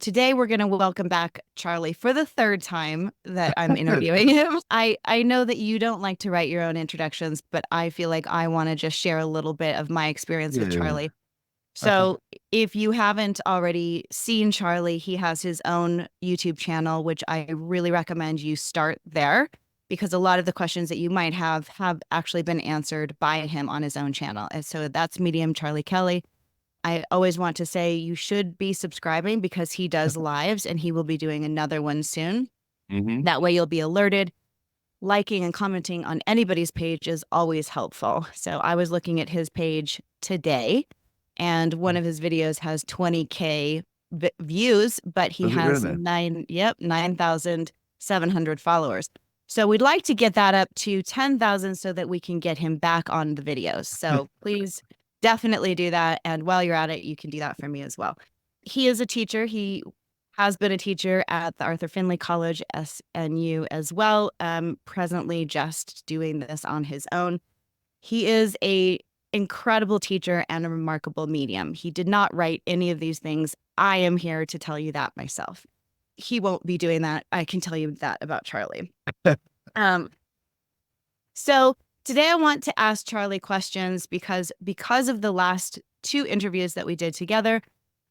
Today, we're going to welcome back Charlie for the third time that I'm interviewing him. I know that you don't like to write your own introductions, but I feel like I want to just share a little bit of my experience with Yeah. Charlie. Okay. So, if you haven't already seen Charlie, he has his own YouTube channel, which I really recommend you start there because a lot of the questions that you might have actually been answered by him on his own channel. And so that's Medium Charlie Kelly. I always want to say you should be subscribing because he does lives and he will be doing another one soon. hmm That way you'll be alerted. Liking and commenting on anybody's page is always helpful. So I was looking at his page today and one of his videos has 20K views, but he Does it has really? 9,700 followers. So we'd like to get that up to 10,000 so that we can get him back on the videos. So please definitely do that. And while you're at it, you can do that for me as well. He is a teacher. He has been a teacher at the Arthur Finley College, SNU, as well. Presently just doing this on his own. He is a incredible teacher and a remarkable medium. He did not write any of these things. I am here to tell you that myself. He won't be doing that. I can tell you that about Charlie. Um, so today I want to ask Charlie questions because of the last two interviews that we did together,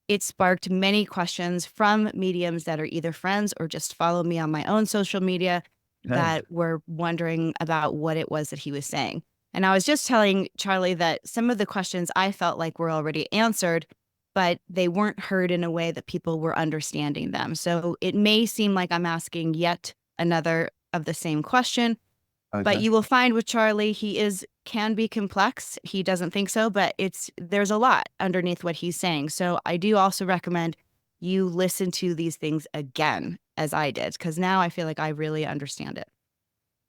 it sparked many questions from mediums that are either friends or just follow me on my own social media Okay. that were wondering about what it was that he was saying. And I was just telling Charlie that some of the questions I felt like were already answered, but they weren't heard in a way that people were understanding them. So it may seem like I'm asking yet another of the same question, but Okay. you will find with Charlie, can be complex. He doesn't think so, but there's a lot underneath what he's saying. So I do also recommend you listen to these things again as I did, because now I feel like I really understand it.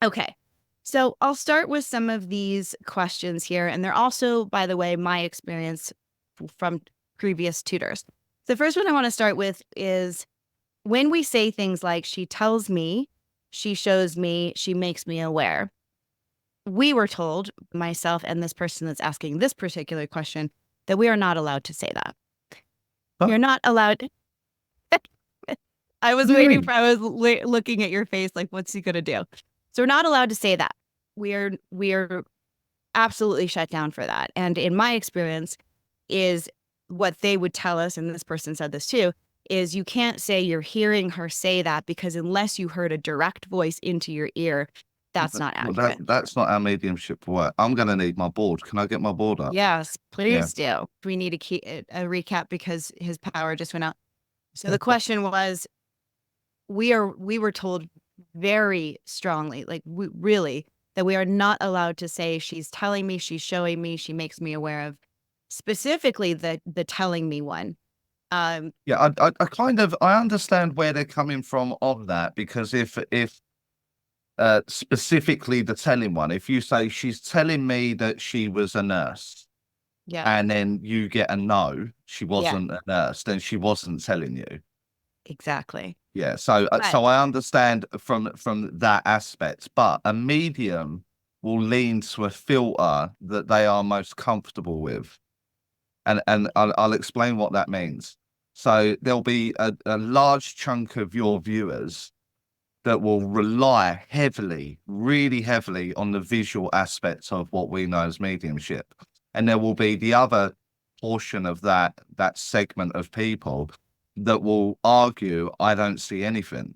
Okay. So I'll start with some of these questions here. And they're also, by the way, my experience from previous tutors. The first one I want to start with is when we say things like, she tells me, she shows me, she makes me aware. We were told, myself and this person that's asking this particular question, that we are not allowed to say that. Huh? You're not allowed. I What was do you waiting mean? for, I was looking at your face like, what's he going to do? So we're not allowed to say that. We are absolutely shut down for that. And in my experience is what they would tell us, and this person said this too, is you can't say you're hearing her say that because unless you heard a direct voice into your ear, that's not Well, accurate. that's not how mediumship work. I'm gonna need my board. Can I get my board up? Yes, Yeah. please do. We need to keep a recap because his power just went out. So the question was, we were told very strongly, like really, that we are not allowed to say she's telling me, she's showing me, she makes me aware of, specifically the telling me one. Yeah. I kind of I understand where they're coming from on that because if specifically the telling one, if you say she's telling me that she was a nurse Yeah, and then you get a no, she yeah, wasn't a nurse, then she wasn't telling you. exactly. Yeah, so But I understand from that aspect, but a medium will lean to a filter that they are most comfortable with, and I'll explain what that means. So there'll be a large chunk of your viewers that will rely heavily, really heavily on the visual aspects of what we know as mediumship, and there will be the other portion of that segment of people that will argue, I don't see anything.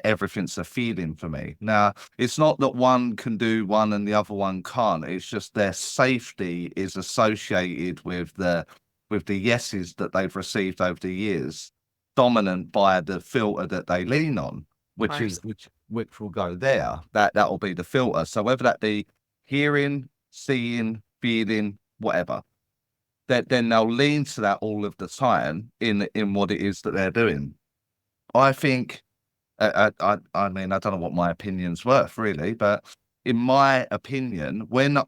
Everything's a feeling for me. Now, it's not that one can do one and the other one can't. It's just their safety is associated with the yeses that they've received over the years, dominant by the filter that they lean on, of which is course, which will go there. That will be the filter. So whether that be hearing, seeing, feeling, whatever, that then they'll lean to that all of the time in what it is that they're doing. I think, I mean, I don't know what my opinion's worth really, but in my opinion, when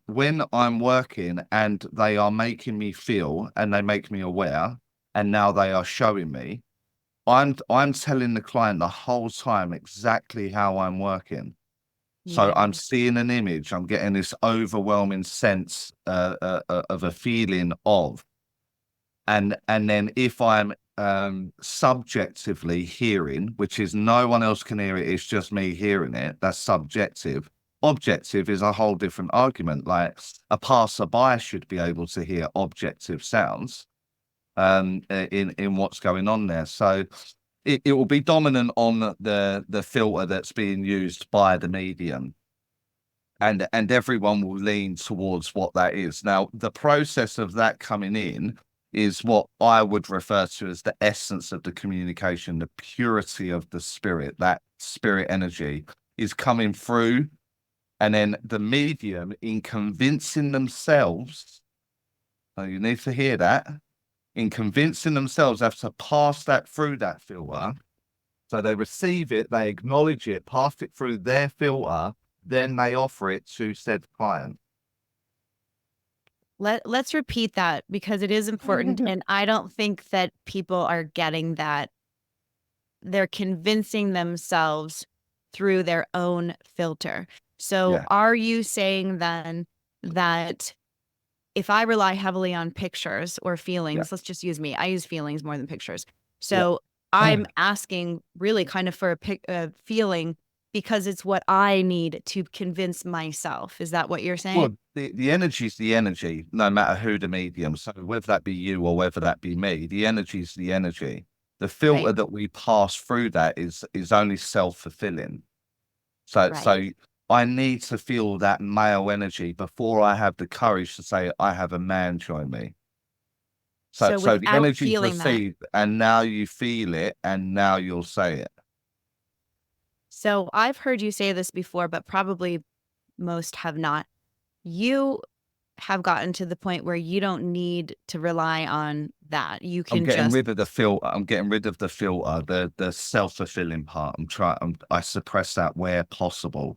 I'm working and they are making me feel and they make me aware, and now they are showing me, I'm telling the client the whole time exactly how I'm working. So yeah, I'm seeing an image, I'm getting this overwhelming sense of a feeling of, and then if I'm subjectively hearing, which is no one else can hear it, it's just me hearing it. That's subjective. Objective is a whole different argument. Like a passerby should be able to hear objective sounds in what's going on there. So it will be dominant on the filter that's being used by the medium. And everyone will lean towards what that is. Now, the process of that coming in is what I would refer to as the essence of the communication, the purity of the spirit, that spirit energy is coming through. And then the medium, in convincing themselves, so you need to hear that, in convincing themselves, have to pass that through that filter. So they receive it, they acknowledge it, pass it through their filter, then they offer it to said client. Let's repeat that because it is important. And I don't think that people are getting that. They're convincing themselves through their own filter. So Yeah. are you saying then that if I rely heavily on pictures or feelings, let's just use me. I use feelings more than pictures. So I'm asking really kind of for a feeling because it's what I need to convince myself. Is that what you're saying? Well, the energy is the energy, no matter who the medium. So whether that be you or whether that be me, the energy is the energy. The filter Right. that we pass through that is only self-fulfilling. So I need to feel that male energy before I have the courage to say I have a man join me. So the without energy is feeling that. received, and now you feel it, and now you'll say it. So I've heard you say this before, but probably most have not. You have gotten to the point where you don't need to rely on that. You I'm can getting just rid of the filter. I'm getting rid of the filter, the self-fulfilling part. I suppress that where possible.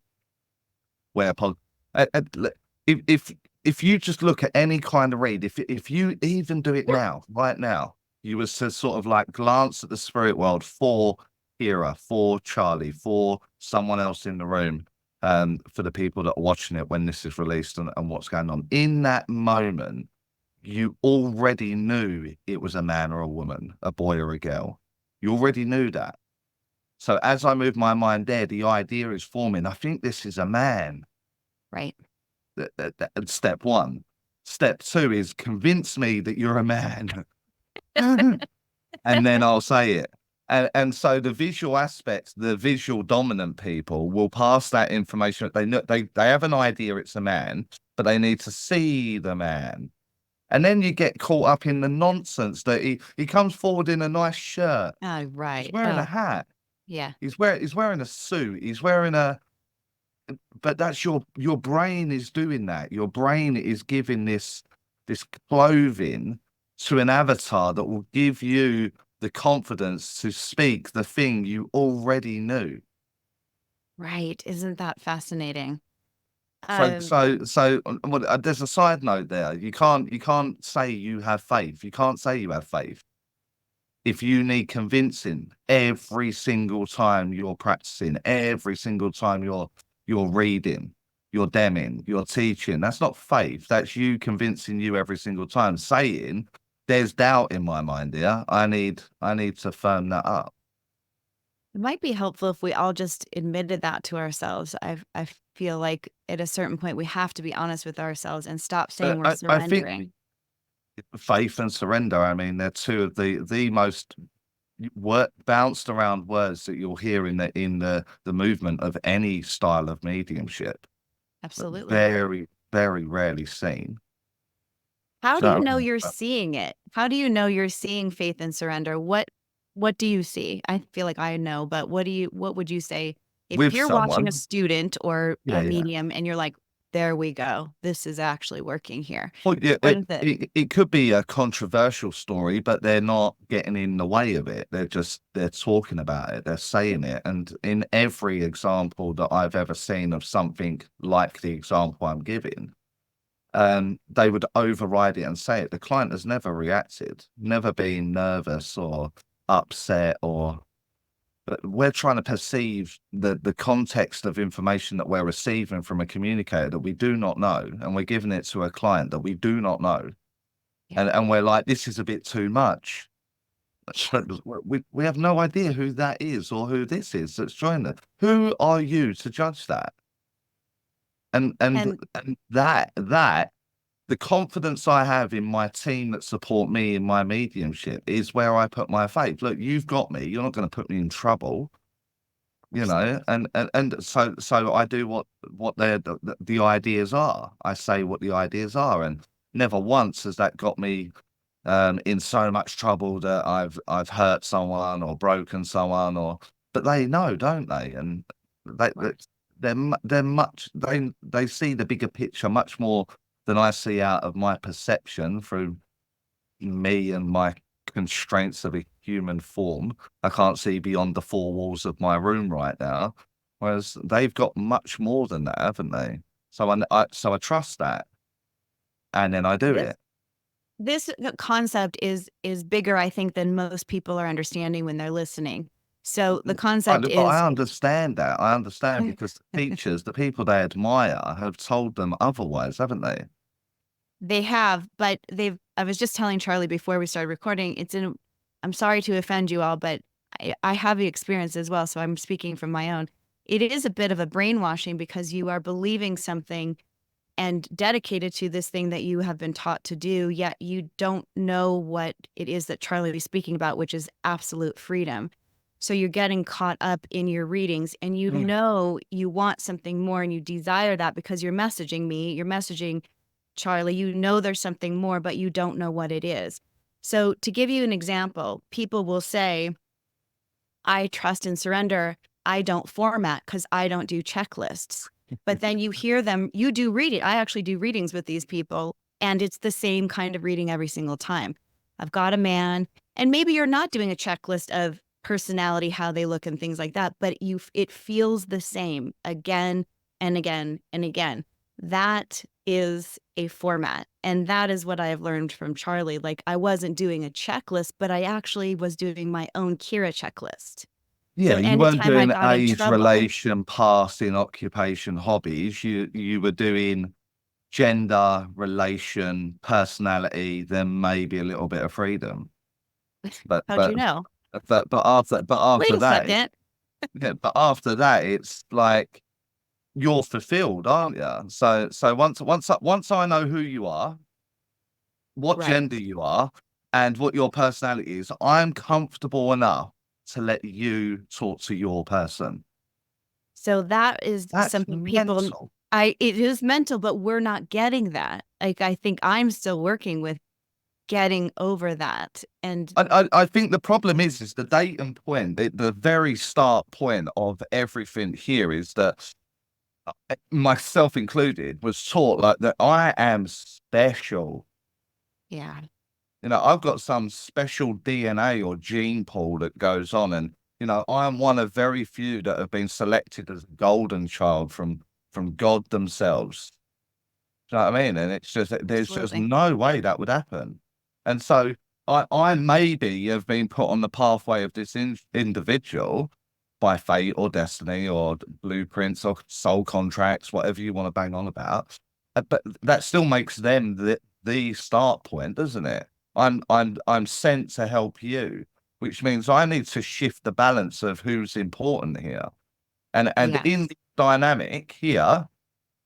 If you just look at any kind of read, if you even do it now, right now, you was to sort of like glance at the spirit world for Kira, for Charlie, for someone else in the room, for the people that are watching it when this is released and what's going on. In that moment, you already knew it was a man or a woman, a boy or a girl. You already knew that. So as I move my mind there, the idea is forming. I think this is a man. right. Step one. Step two is convince me that you're a man. And then I'll say it. And so the visual aspects, the visual dominant people will pass that information. They know they have an idea it's a man, but they need to see the man. And then you get caught up in the nonsense that he comes forward in a nice shirt. Oh, right. He's wearing a hat. Yeah. He's wearing a suit. He's wearing but that's your brain is doing that. Your brain is giving this clothing to an avatar that will give you the confidence to speak the thing you already knew. Right. Isn't that fascinating? Well, there's a side note there. You can't say you have faith. You can't say you have faith if you need convincing every single time you're practicing, every single time you're reading, you're demming, you're teaching. That's not faith. That's you convincing you every single time, saying there's doubt in my mind here. I need to firm that up. It might be helpful if we all just admitted that to ourselves. I feel like at a certain point we have to be honest with ourselves and stop saying we're I surrendering. think faith and surrender, I mean, they're two of the most bounced around words that you'll hear in the movement of any style of mediumship. Absolutely. Very, very rarely seen. How do you know you're seeing it? How do you know you're seeing faith and surrender? What do you see? I feel like I know, but what would you say if With you're watching someone, a student or yeah, a yeah. medium and you're like, there we go. This is actually working here. Well, yeah, What is it? it could be a controversial story, but they're not getting in the way of it. They're talking about it. They're saying it. And in every example that I've ever seen of something like the example I'm giving, they would override it and say it. The client has never reacted, never been nervous or upset but we're trying to perceive the context of information that we're receiving from a communicator that we do not know, and we're giving it to a client that we do not know. Yeah. And we're like, this is a bit too much. We have no idea who that is or who this is that's joined us. Who are you to judge that? And And that the confidence I have in my team that support me in my mediumship is where I put my faith. Look, you've got me. You're not going to put me in trouble, you know. And so I do what the ideas are. I say what the ideas are, and never once has that got me in so much trouble that I've hurt someone or broken someone. Or but they know, don't they? And they right. they're much they see the bigger picture much more than I see out of my perception through me and my constraints of a human form. I can't see beyond the four walls of my room right now, whereas they've got much more than that, haven't they? So I trust that, and then I do This it. this concept is bigger, I think, than most people are understanding when they're listening. So the concept But is I understand that. I understand because the teachers, the people they admire, have told them otherwise, haven't they? they have, but I was just telling Charlie before we started recording, I'm sorry to offend you all, but I have the experience as well. So I'm speaking from my own. It is a bit of a brainwashing because you are believing something and dedicated to this thing that you have been taught to do, yet you don't know what it is that Charlie was speaking about, which is absolute freedom. So you're getting caught up in your readings and you Mm. know you want something more and you desire that because you're messaging me, you're messaging Charlie, you know there's something more, but you don't know what it is. So to give you an example, people will say, I trust and surrender. I don't format because I don't do checklists. But then you hear them, you do read it. I actually do readings with these people, and it's the same kind of reading every single time. I've got a man, and maybe you're not doing a checklist of personality, how they look, and things like that, but it feels the same again and again and again. That is a format. And that is what I have learned from Charlie. Like I wasn't doing a checklist, but I actually was doing my own Kira checklist. Yeah, So you weren't anytime I doing got in age, trouble, relation, passing, occupation, hobbies. You were doing gender, relation, personality, then maybe a little bit of freedom. But how'd you but know? but Wait after a that, second. yeah, but after that, it's like you're fulfilled, aren't you? So once I know who you are, what Right. gender you are, and what your personality is, I'm comfortable enough to let you talk to your person. So that is That's something people, mental. it is mental, but we're not getting that. Like I think I'm still working with getting over that. And I think the problem is the date and point, the very start point of everything here is that myself included was taught like that I am special. yeah, You know, I've got some special DNA or gene pool that goes on, and you know, I am one of very few that have been selected as a golden child from God themselves. Do you know what I mean? And it's just there's just absolutely. no way that would happen. And so I maybe have been put on the pathway of this individual by fate or destiny or blueprints or soul contracts, whatever you want to bang on about. But that still makes them the start point, doesn't it? I'm sent to help you, which means I need to shift the balance of who's important here. And in Yes. the dynamic here,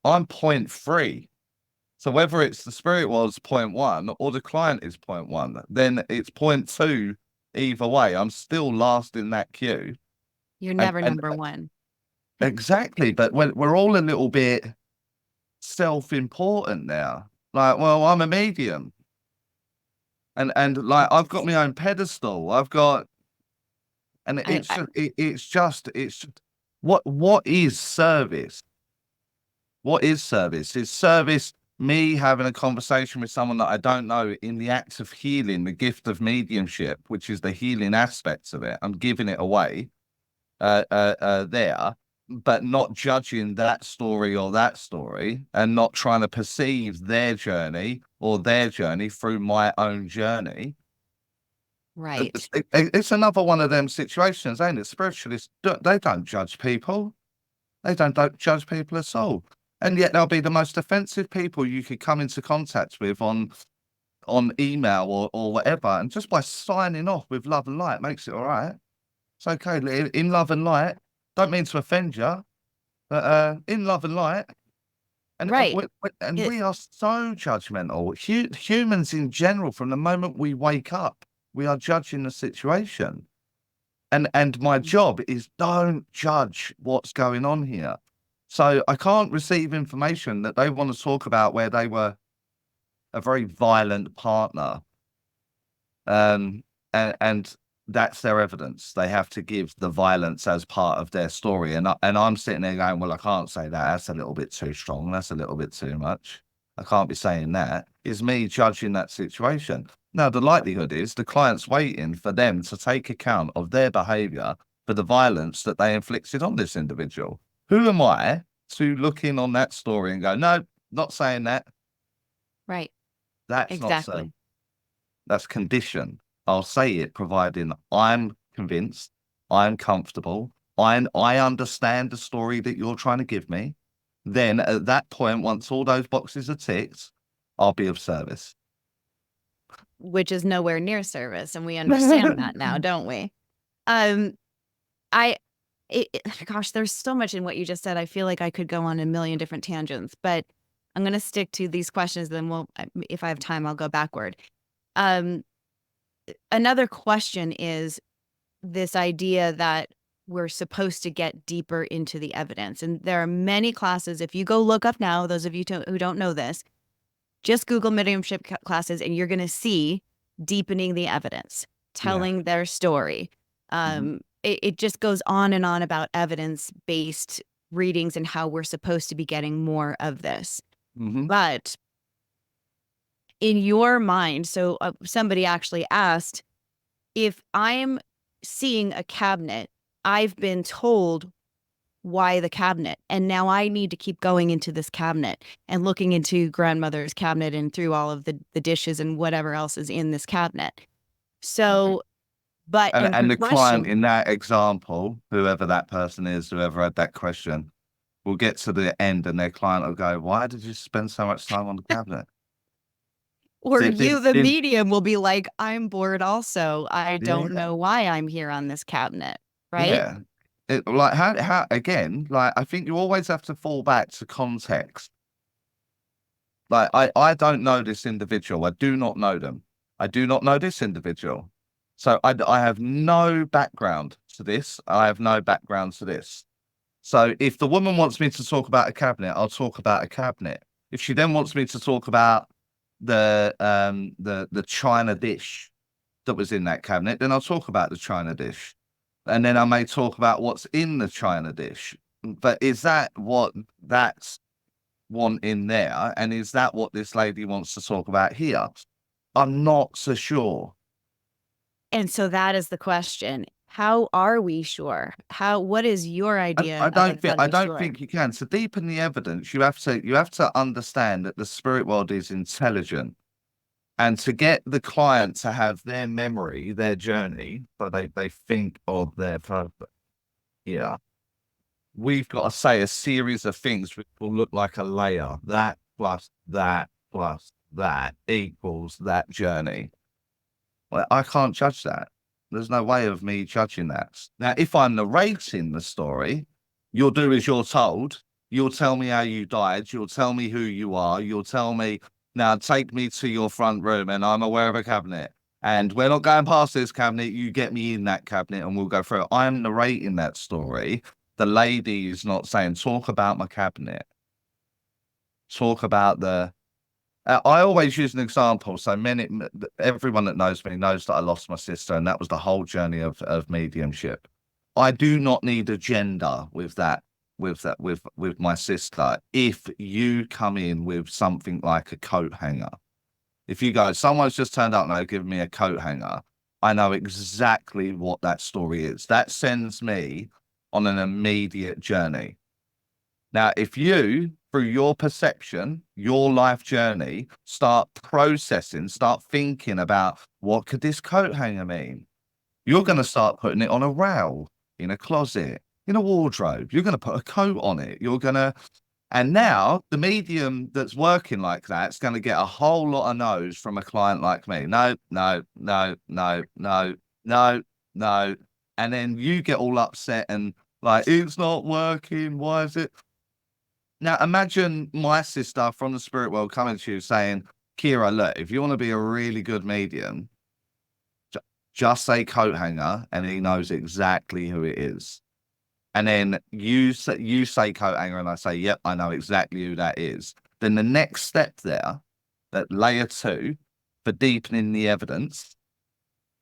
I'm point three. So whether it's the spirit was point one or the client is point one, then it's point two either way. I'm still last in that queue. You're And never number one. exactly, but we're all a little bit self-important now. Like, well, I'm a medium. And like I've got my own pedestal. I've got and I, I, it's just what is service? What is service? Is service me having a conversation with someone that I don't know in the act of healing, the gift of mediumship, which is the healing aspects of it? I'm giving it away there, but not judging that story or that story, and not trying to perceive their journey or their journey through my own journey. right. It's another one of them situations, ain't it? Spiritualists, they don't judge people. They don't judge people at all. And yet they'll be the most offensive people you could come into contact with on email or whatever, and just by signing off with love and light makes it all right. It's okay. In love and light. Don't mean to offend you, but in love and light. And Right. we are so judgmental. Humans in general, from the moment we wake up, we are judging the situation. And my job is don't judge what's going on here. So I can't receive information that they want to talk about where they were a very violent partner. And that's their evidence. They have to give the violence as part of their story. And I'm sitting there going, well, I can't say that. That's a little bit too strong. That's a little bit too much. I can't be saying that. It's me judging that situation. Now, the likelihood is the client's waiting for them to take account of their behavior for the violence that they inflicted on this individual. Who am I to look in on that story and go, no, not saying that. Right. That's Exactly. not so. That's condition. I'll say it providing I'm convinced, I'm comfortable, I understand the story that you're trying to give me. Then at that point, once all those boxes are ticked, I'll be of service. Which is nowhere near service, and we understand that now, don't we? Gosh, there's so much in what you just said. I feel like I could go on a million different tangents, but I'm going to stick to these questions. Then if I have time, I'll go backward. Another question is this idea that we're supposed to get deeper into the evidence. And there are many classes. If you go look up now, those of you who don't know this, just Google mediumship classes and you're going to see deepening the evidence, telling their story. It just goes on and on about evidence-based readings and how we're supposed to be getting more of this. But in your mind, so somebody actually asked, if I'm seeing a cabinet, I've been told why the cabinet, and now I need to keep going into this cabinet and looking into grandmother's cabinet and through all of the dishes and whatever else is in this cabinet. So, but and the client in that example, whoever that person is, whoever had that question, will get to the end and their client will go, why did you spend so much time on the cabinet? Or you, the medium, will be like, I'm bored also. I don't know why I'm here on this cabinet, right? Yeah. Like how again, like I think you always have to fall back to context. Like I don't know this individual. I do not know them. I do not know this individual. So I have no background to this. I have no background to this. So if the woman wants me to talk about a cabinet, I'll talk about a cabinet. If she then wants me to talk about the china dish that was in that cabinet, then I'll talk about the china dish. And then I may talk about what's in the china dish. But is that what that's want in there? And is that what this lady wants to talk about here? I'm not so sure. And so that is the question. How are we sure? What is your idea? I don't think you can. To deepen the evidence, you have to understand that the spirit world is intelligent. And to get the client to have their memory, their journey, so they think of their purpose. Yeah. We've got to say a series of things which will look like a layer. That plus that plus that equals that journey. Well, I can't judge that. There's no way of me judging that. Now, if I'm narrating the story, you'll do as you're told. You'll tell me how you died. You'll tell me who you are. You'll tell me, now take me to your front room and I'm aware of a cabinet. And we're not going past this cabinet. You get me in that cabinet and we'll go through it. I'm narrating that story. The lady is not saying, talk about my cabinet. Talk about the... I always use an example. So everyone that knows me knows that I lost my sister, and that was the whole journey of mediumship. I do not need a gender with that, with my sister. If you come in with something like a coat hanger, if you go, someone's just turned up and they've given me a coat hanger, I know exactly what that story is. That sends me on an immediate journey. Now, if you, through your perception, your life journey, start processing, start thinking about what could this coat hanger mean? You're going to start putting it on a rail, in a closet, in a wardrobe. You're going to put a coat on it. You're going to And now the medium that's working like that is going to get a whole lot of no's from a client like me. No, no, no, no, no, no, no. And then you get all upset and like, it's not working. Why is it? Now imagine my sister from the spirit world coming to you saying, Kira, look, if you want to be a really good medium, just say coat hanger and he knows exactly who it is. And then you say coat hanger and I say, yep, I know exactly who that is. Then the next step there, that layer 2 for deepening the evidence,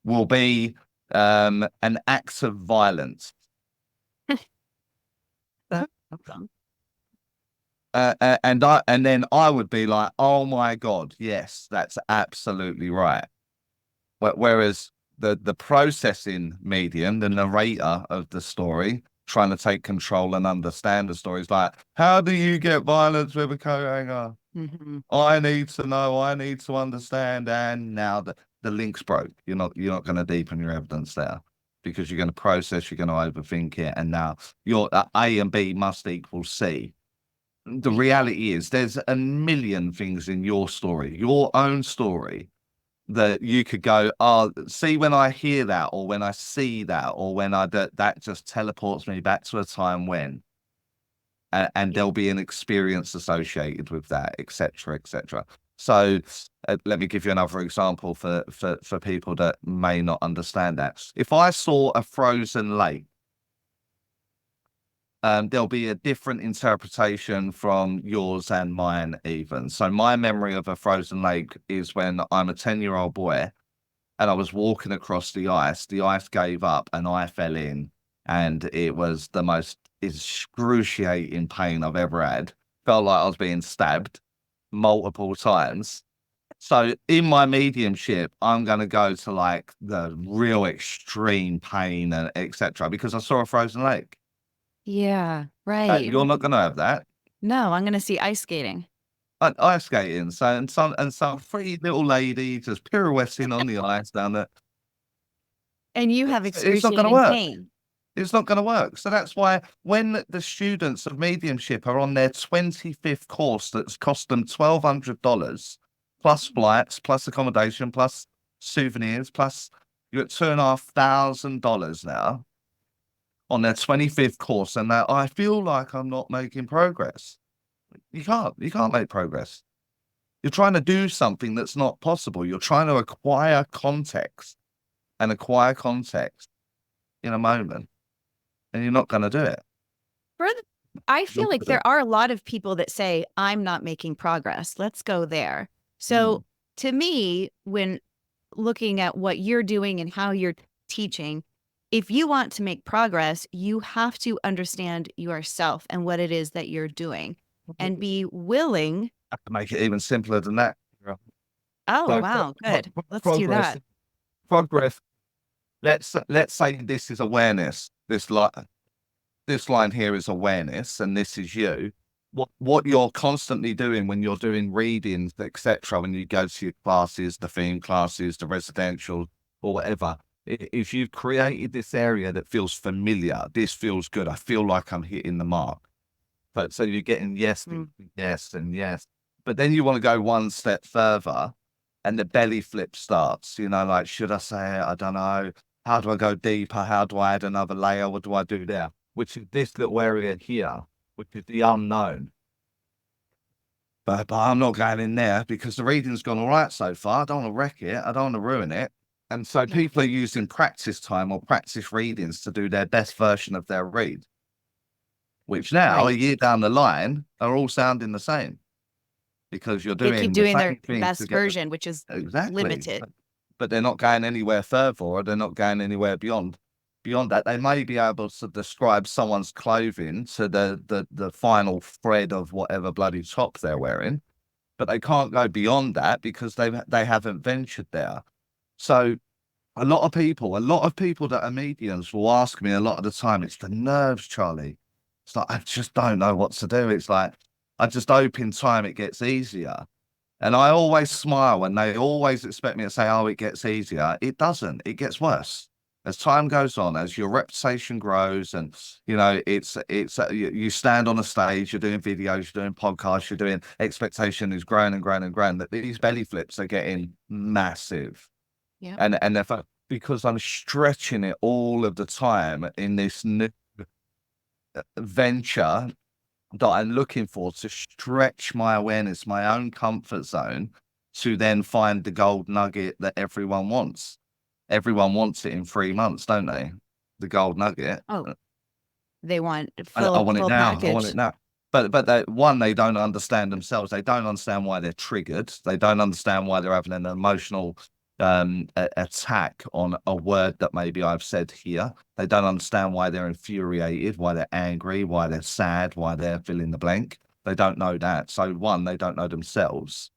will be an act of violence. And then I would be like, oh my God, yes, that's absolutely right. Whereas the processing medium, the narrator of the story, trying to take control and understand the story, is like, how do you get violence with a coat hanger? Mm-hmm. I need to know, I need to understand. And now the link's broke. You're not going to deepen your evidence there because you're going to process, you're going to overthink it. And now your A and B must equal C. The reality is there's a million things in your story, your own story, that you could go, oh, see, when I hear that, or when I see that, or when that just teleports me back to a time when, and there'll be an experience associated with that, etc., etc. So let me give you another example for people that may not understand that. If I saw a frozen lake, there'll be a different interpretation from yours and mine even. So my memory of a frozen lake is when I'm a 10-year-old boy and I was walking across the ice gave up and I fell in, and it was the most excruciating pain I've ever had. Felt like I was being stabbed multiple times. So in my mediumship, I'm going to go to like the real extreme pain and etc. because I saw a frozen lake. Yeah, right. You're not going to have that. No, I'm going to see ice skating. Ice skating. So and some pretty little lady just pirouetting on the ice down there. And you have It's not going to excruciating work. pain. It's not going to work. So that's why when the students of mediumship are on their 25th course that's cost them $1,200 plus flights, plus accommodation, plus souvenirs, plus you're at $2,500 now on their 25th course, and that I feel like I'm not making progress. You can't make progress. You're trying to do something that's not possible. You're trying to acquire context in a moment, and you're not going to do it. I feel like there are a lot of people that say, I'm not making progress. Let's go there. So to me, when looking at what you're doing and how you're teaching, if you want to make progress, you have to understand yourself and what it is that you're doing and be willing. I can make it even simpler than that. Oh, so, wow. Good. Let's do that. Progress. Let's say this is awareness. This line here is awareness, and this is you. What you're constantly doing when you're doing readings, etc., when you go to your classes, the theme classes, the residential, or whatever, if you've created this area that feels familiar, this feels good, I feel like I'm hitting the mark. But so you're getting yes, yes, and yes. But then you want to go one step further, and the belly flip starts. Like, should I say it? I don't know. How do I go deeper? How do I add another layer? What do I do there? Which is this little area here, which is the unknown. But I'm not going in there because the reading's gone all right so far. I don't want to wreck it. I don't want to ruin it. And so people are using practice time or practice readings to do their best version of their read, which now, a year down the line, are all sounding the same because you're doing, they keep doing their best version, which is limited. But they're not going anywhere further, or they're not going anywhere beyond that. They may be able to describe someone's clothing to the final thread of whatever bloody top they're wearing, but they can't go beyond that because they haven't ventured there. So a lot of people that are mediums will ask me a lot of the time, it's the nerves, Charlie. It's like, I just don't know what to do. It's like, I just hope in time it gets easier. And I always smile, and they always expect me to say, oh, it gets easier. It doesn't. It gets worse. As time goes on, as your reputation grows, and you stand on a stage, you're doing videos, you're doing podcasts, you're doing, expectation is growing and growing and growing, that these belly flips are getting massive. Yeah. And if because I'm stretching it all of the time in this new venture that I'm looking for, to stretch my awareness, my own comfort zone, to then find the gold nugget that everyone wants. Everyone wants it in 3 months, don't they? The gold nugget. Oh, they want I want it full now. I want package. it now. But they don't understand themselves. They don't understand why they're triggered. They don't understand why they're having an emotional attack on a word that maybe I've said here. They don't understand why they're infuriated, why they're angry, why they're sad, why they're fill in the blank. They don't know that. So one, they don't know themselves.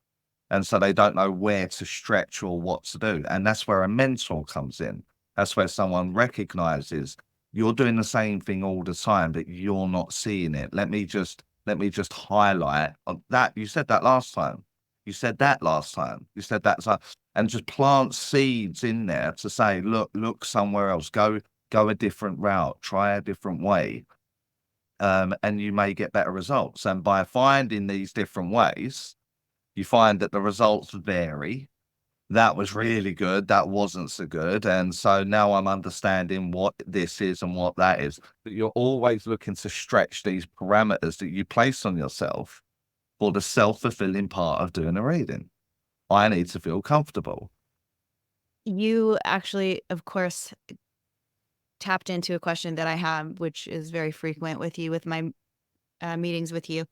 And so they don't know where to stretch or what to do. And that's where a mentor comes in. That's where someone recognizes you're doing the same thing all the time, but you're not seeing it. Let me just highlight that. You said that last time. You said that last time. You said that. And just plant seeds in there to say, look somewhere else, go a different route, try a different way. And you may get better results. And by finding these different ways, you find that the results vary. That was really good. That wasn't so good. And so now I'm understanding what this is and what that is. But you're always looking to stretch these parameters that you place on yourself for the self-fulfilling part of doing a reading. I need to feel comfortable. You actually, of course, tapped into a question that I have, which is very frequent with you, with my meetings with you.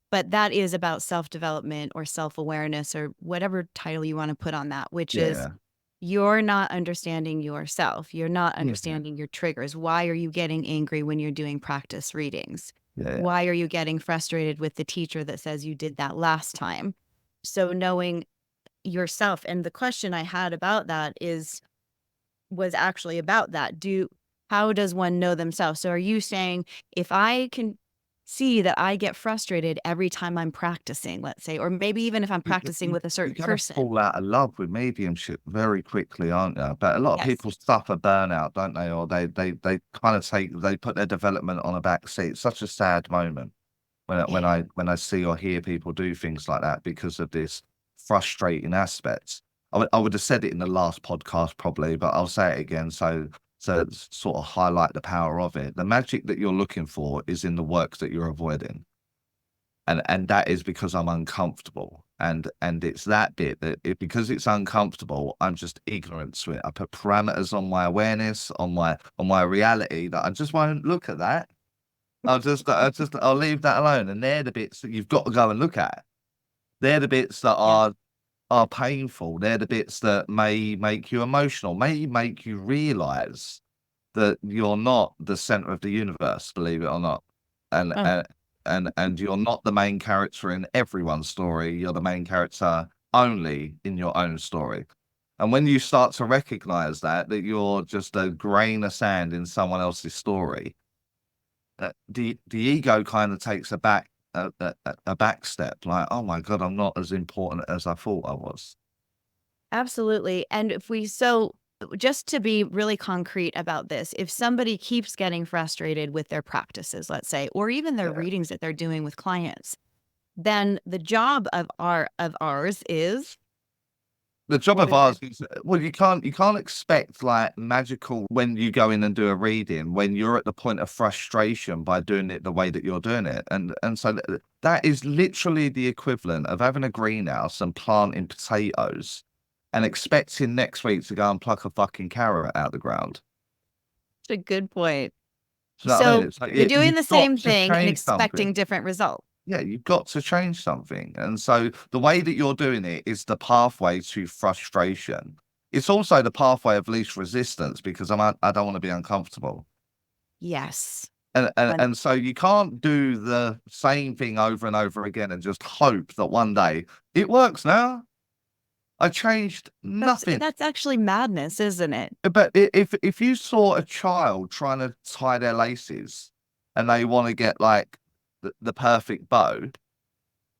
But that is about self-development or self-awareness or whatever title you want to put on that, which is you're not understanding yourself. You're not understanding your triggers. Why are you getting angry when you're doing practice readings? Why are you getting frustrated with the teacher that says you did that last time? So knowing yourself. And the question I had about that was actually about that. How does one know themselves? So are you saying, if I can see that I get frustrated every time I'm practicing, let's say, or maybe even if I'm practicing with a certain person. Fall out of love with mediumship very quickly, aren't you? But a lot of people suffer burnout, don't they? Or they kind of they put their development on a back seat. It's such a sad moment when I see or hear people do things like that because of this frustrating aspect. I would have said it in the last podcast probably, but I'll say it again. So sort of highlight the power of it. The magic that you're looking for is in the work that you're avoiding. And that is because I'm uncomfortable. And it's that bit that because it's uncomfortable, I'm just ignorant to it. I put parameters on my awareness, on my reality, that I just won't look at that. I'll leave that alone. And they're the bits that you've got to go and look at. They're the bits that are painful. They're the bits that may make you emotional, may make you realize that you're not the center of the universe, believe it or not. And you're not the main character in everyone's story. You're the main character only in your own story. And when you start to recognize that you're just a grain of sand in someone else's story, the ego kind of takes a back step, like, oh my God, I'm not as important as I thought I was. Absolutely. And just to be really concrete about this, if somebody keeps getting frustrated with their practices, let's say, or even their readings that they're doing with clients, then the job of ours is. The job of ours is, well, you can't expect like magical when you go in and do a reading when you're at the point of frustration by doing it the way that you're doing it. And so that is literally the equivalent of having a greenhouse and planting potatoes and expecting next week to go and pluck a fucking carrot out of the ground. That's a good point. So you're doing the same thing and expecting different results. Yeah, you've got to change something. And so the way that you're doing it is the pathway to frustration. It's also the pathway of least resistance because I don't want to be uncomfortable. Yes. And so you can't do the same thing over and over again and just hope that one day it works now. I changed nothing. That's actually madness, isn't it? But if you saw a child trying to tie their laces and they want to get like the perfect bow,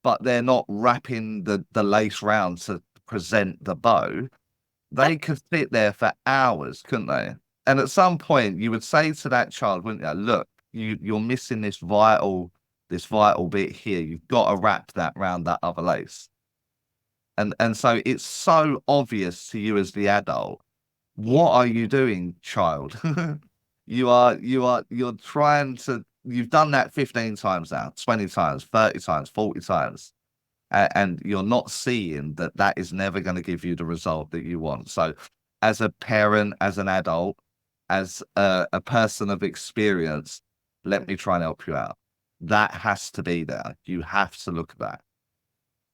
but they're not wrapping the lace round to present the bow, they could sit there for hours, couldn't they? And at some point, you would say to that child, wouldn't you? Look, you're missing this vital bit here. You've got to wrap that round that other lace. And so it's so obvious to you as the adult. What are you doing, child? You're trying to. You've done that 15 times now, 20 times, 30 times, 40 times, and you're not seeing that that is never going to give you the result that you want. So, as a parent, as an adult, as a person of experience, let me try and help you out. That has to be there. You have to look at that.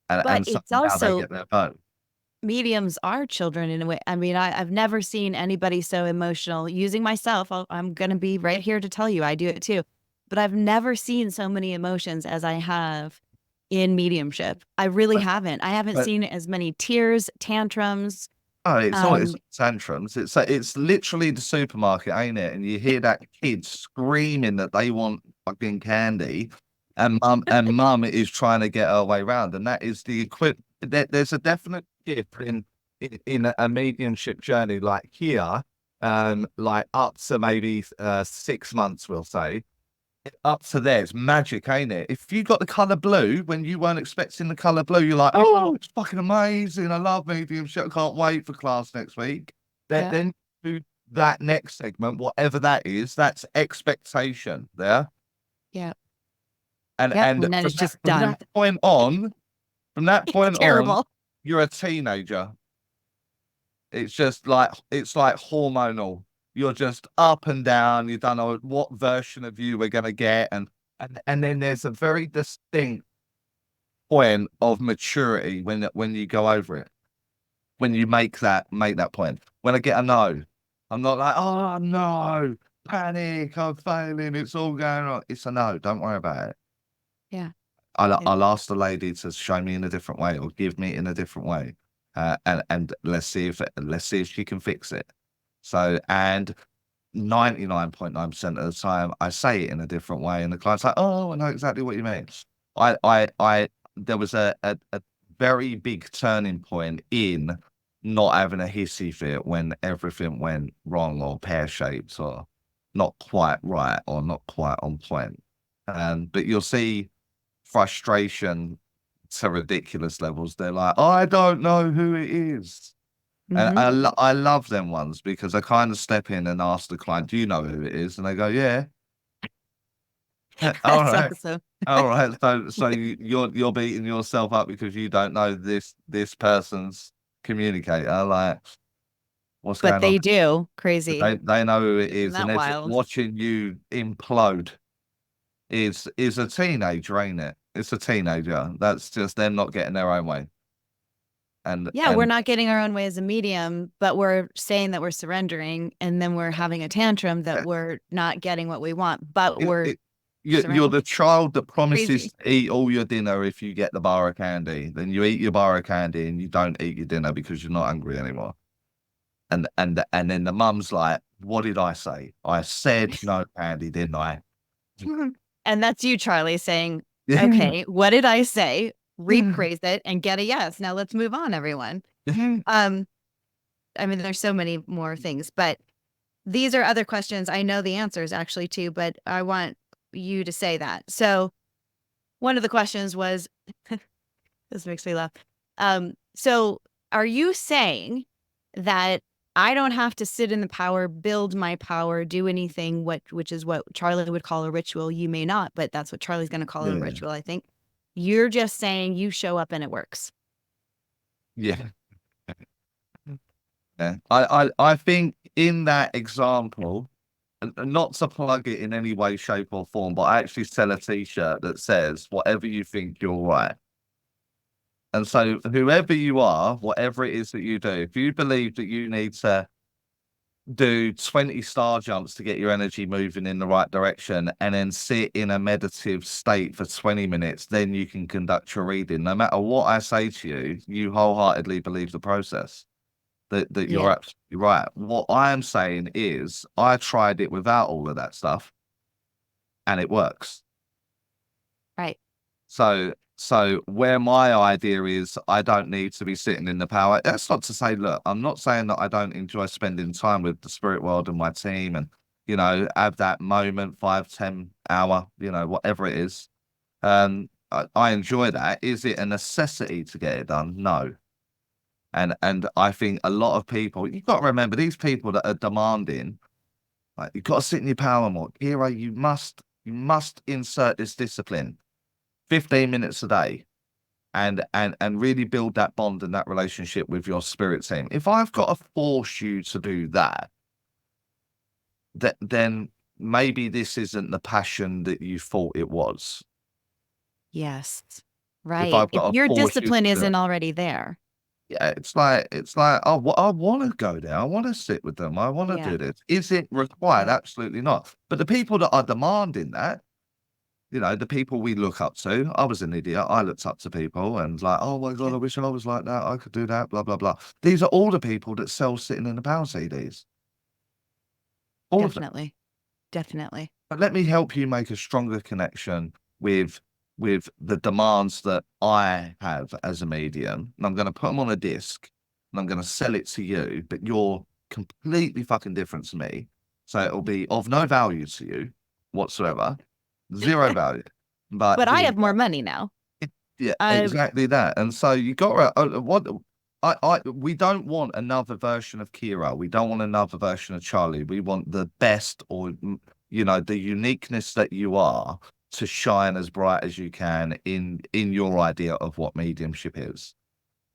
But And it's somehow they also get their vote. mediums are children in a way. I mean, I've never seen anybody so emotional. Using myself, I'm going to be right here to tell you I do it too. But I've never seen so many emotions as I have in mediumship. I really haven't. I haven't But seen as many tears, tantrums. oh, it's always Um, tantrums. It's literally the supermarket, ain't it? And you hear that kid screaming that they want fucking candy, and mum is trying to get her way around, and that is the equivalent. There's a definite shift in a mediumship journey, like here, like up to maybe 6 months, we'll say. Up to there, it's magic, ain't it? If you got the color blue when you weren't expecting the color blue, you're like, oh, it's fucking amazing. I love mediumship. I can't wait for class next week. yeah, Then do that next segment, whatever that is, that's expectation there. yeah, yeah. And And then from it's just from done. that point on, from that It's point on, terrible. you're a teenager. It's just like it's like hormonal. You're just up and down. You don't know what version of you we're gonna get, and then there's a very distinct point of maturity when you go over it. When you make that point. When I get a no, I'm not like, oh no, panic, I'm failing, it's all going on. It's a no, don't worry about it. Yeah, yeah, I'll ask the lady to show me in a different way or give me in a different way, and let's see if she can fix it. So, and 99.9% of the time, I say it in a different way, and the client's like, "Oh, I know exactly what you mean." There was a very big turning point in not having a hissy fit when everything went wrong or pear shaped or not quite right or not quite on point. But you'll see frustration to ridiculous levels. They're like, I don't know who it is. And hmm I love them ones because I kind of step in and ask the client, do you know who it is? And they go, yeah. All That's right. awesome. All right. So you're beating yourself up because you don't know this person's communicator. Like, what's But going on? they do. Crazy. They know who it Isn't is, and that they're just wild? watching you implode. Is a teenager, ain't it? It's a teenager. That's just them not getting their own way. Yeah, we're And not getting our own way as a medium, but we're saying that we're surrendering, and then we're having a tantrum that we're not getting what we want, but it, we're it, you're surrendering. the child that promises Crazy. to eat all your dinner if you get the bar of candy. Then you eat your bar of candy and you don't eat your dinner because you're not hungry anymore. And then the mum's like, "What did I say? I said no candy, didn't I?" And that's you, Charlie, saying, Yeah. okay, what did I say? Rephrase it and get a yes. Now let's move on, everyone. Um, I mean, there's so many more things, but these are other questions. I know the answers actually too, but I want you to say that. So one of the questions was, this makes me laugh. So are you saying that I don't have to sit in the power, build my power, do anything, which is what Charlie would call a ritual. You may not, but that's what Charlie's going to call a Yeah. ritual, I think. You're just saying you show up and it works. Yeah. Yeah. I think in that example, and not to plug it in any way, shape, or form, but I actually sell a t-shirt that says, whatever you think, you're right. And so whoever you are, whatever it is that you do, if you believe that you need to do 20 star jumps to get your energy moving in the right direction and then sit in a meditative state for 20 minutes, then you can conduct your reading. No matter what I say to you, you wholeheartedly believe the process. That you're Yeah. absolutely right. What I am saying is I tried it without all of that stuff and it works. Right. So So where my idea is, I don't need to be sitting in the power. That's not to say, look, I'm not saying that I don't enjoy spending time with the spirit world and my team and, have that moment, 5, 10 hour, whatever it is. I enjoy that. Is it a necessity to get it done? No. And I think a lot of people, you've got to remember these people that are demanding, like, you've got to sit in your power more. Hero, you must insert this discipline 15 minutes a day and really build that bond and that relationship with your spirit team. If I've got to force you to do that, then maybe this isn't the passion that you thought it was. Yes. If Right. I've If got to your force you discipline to do it. isn't already there. Yeah, it's like, oh, I want to go there. I want to sit with them. I want to Yeah. do this. Is it required? Absolutely not. But the people that are demanding that, the people we look up to, I was an idiot. I looked up to people and like, oh my God, I wish I was like that. I could do that, blah, blah, blah. These are all the people that sell sitting in the power CDs. All of them. Definitely. Definitely. But let me help you make a stronger connection with the demands that I have as a medium. And I'm going to put them on a disc and I'm going to sell it to you, but you're completely fucking different to me. So it'll be of no value to you whatsoever, zero value. But But I here you have more go. money now. Yeah, I exactly that. And so you got to, we don't want another version of Kira. We don't want another version of Charlie. We want the best, or the uniqueness that you are, to shine as bright as you can in your idea of what mediumship is.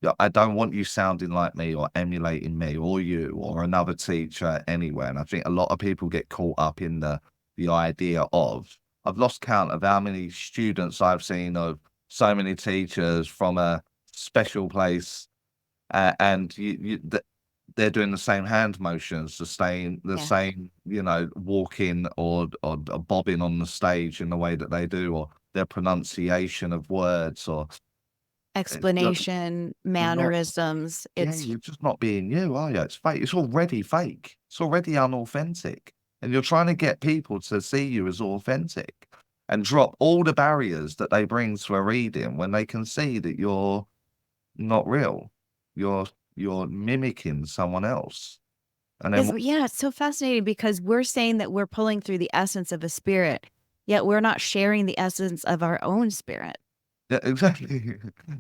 Yeah, I don't want you sounding like me or emulating me or you or another teacher anywhere. And I think a lot of people get caught up in the idea of, I've lost count of how many students I've seen of so many teachers from a special place, and they're doing the same hand motions, the same, walking or bobbing on the stage in the way that they do, or their pronunciation of words, or explanation, you're not, mannerisms. yeah, It's you're just not being you, are you? It's fake. It's already fake. It's already unauthentic. And you're trying to get people to see you as authentic and drop all the barriers that they bring to a reading when they can see that you're not real. You're mimicking someone else. And then it's so fascinating because we're saying that we're pulling through the essence of a spirit, yet we're not sharing the essence of our own spirit. yeah, exactly.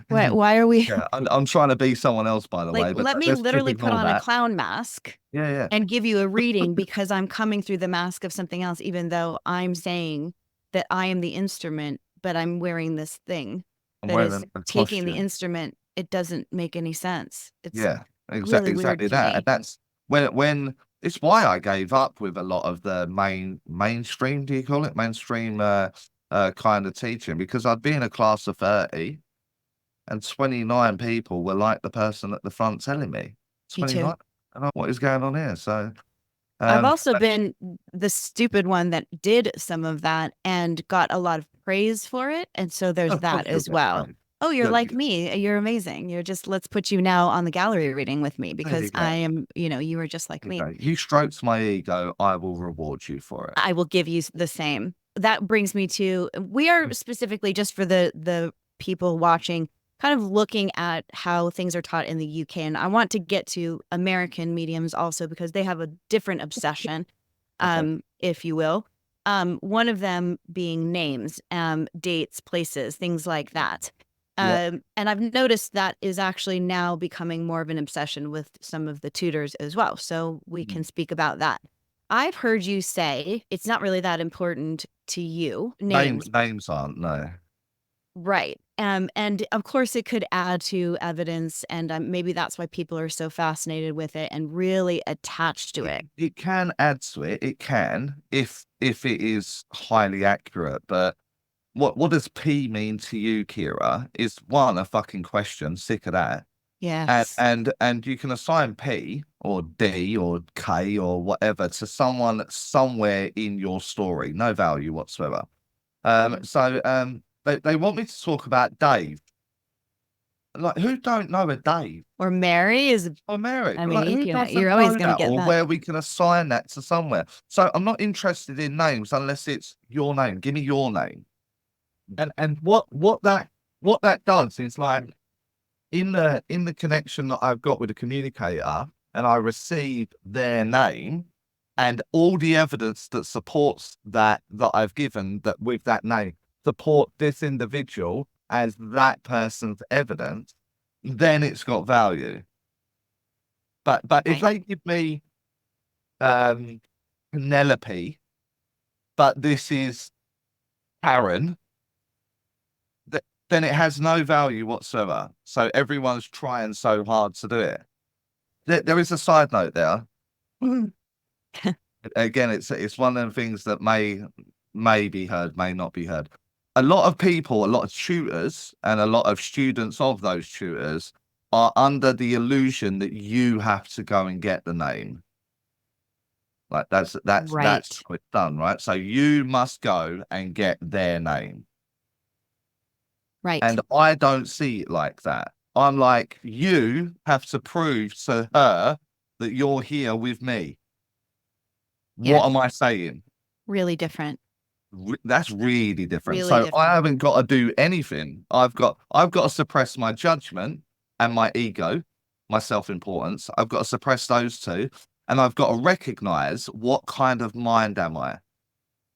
Why are we Yeah, I'm trying to be someone else, by the like, way, but let me let's just literally put ignore on a that. clown mask Yeah, yeah. and give you a reading because I'm coming through the mask of something else, even though I'm saying that I am the instrument, but I'm wearing this thing I'm that wearing is a taking the costume. instrument. It doesn't make any sense. It's Yeah, really weird exactly to that. And me. that's when it's why I gave up with a lot of the mainstream, do you call it? Mainstream kind of teaching, because I'd be in a class of 30 and 29 people were like the person at the front telling me. Me 29. too. And what is going on here? So I've also but- been the stupid one that did some of that and got a lot of praise for it. And so there's of course that you'll as get well. praised. Oh, you're You'll- like me. You're amazing. Let's put you now on the gallery reading with me There because you go. I am, you were just like There me. you go. You stroked my ego, I will reward you for it. I will give you the same. That brings me to, we are specifically just for the people watching, kind of looking at how things are taught in the UK. And I want to get to American mediums also because they have a different obsession, if you will. One of them being names, dates, places, things like that. Yeah. And I've noticed that is actually now becoming more of an obsession with some of the tutors as well. So we can speak about that. I've heard you say it's not really that important to you, names. Names aren't, no. Right. And of course it could add to evidence and maybe that's why people are so fascinated with it and really attached to it. It can add to it. It can, if it is highly accurate. But what does P mean to you, Kira? Is one, a fucking question. Sick of that. Yes. And you can assign P or D or K or whatever to someone somewhere in your story. No value whatsoever. So they want me to talk about Dave. Like, who don't know a Dave? Or Mary is, Or Mary? I Like, mean, who you're doesn't always know going to that? get Or that. where we can assign that to somewhere. So I'm not interested in names unless it's your name. Give me your name. And what what that does is like in the connection that I've got with the communicator, and I receive their name and all the evidence that supports that I've given that with that name support this individual as that person's evidence, then it's got value. But if Right. they give me Penelope, but this is Karen, then it has no value whatsoever. So everyone's trying so hard to do it. There is a side note there. Again, it's one of the things that may be heard, may not be heard. A lot of people, a lot of tutors, and a lot of students of those tutors are under the illusion that you have to go and get the name. Like that's Right. how it's done, right? So you must go and get their name. Right. And I don't see it like that. I'm like, you have to prove to her that you're here with me. What Yes. am I saying? Really different. That's really different. Really So I different. haven't got to do anything. I've got to suppress my judgment and my ego, my self-importance. I've got to suppress those two, and I've got to recognize what kind of mind am I.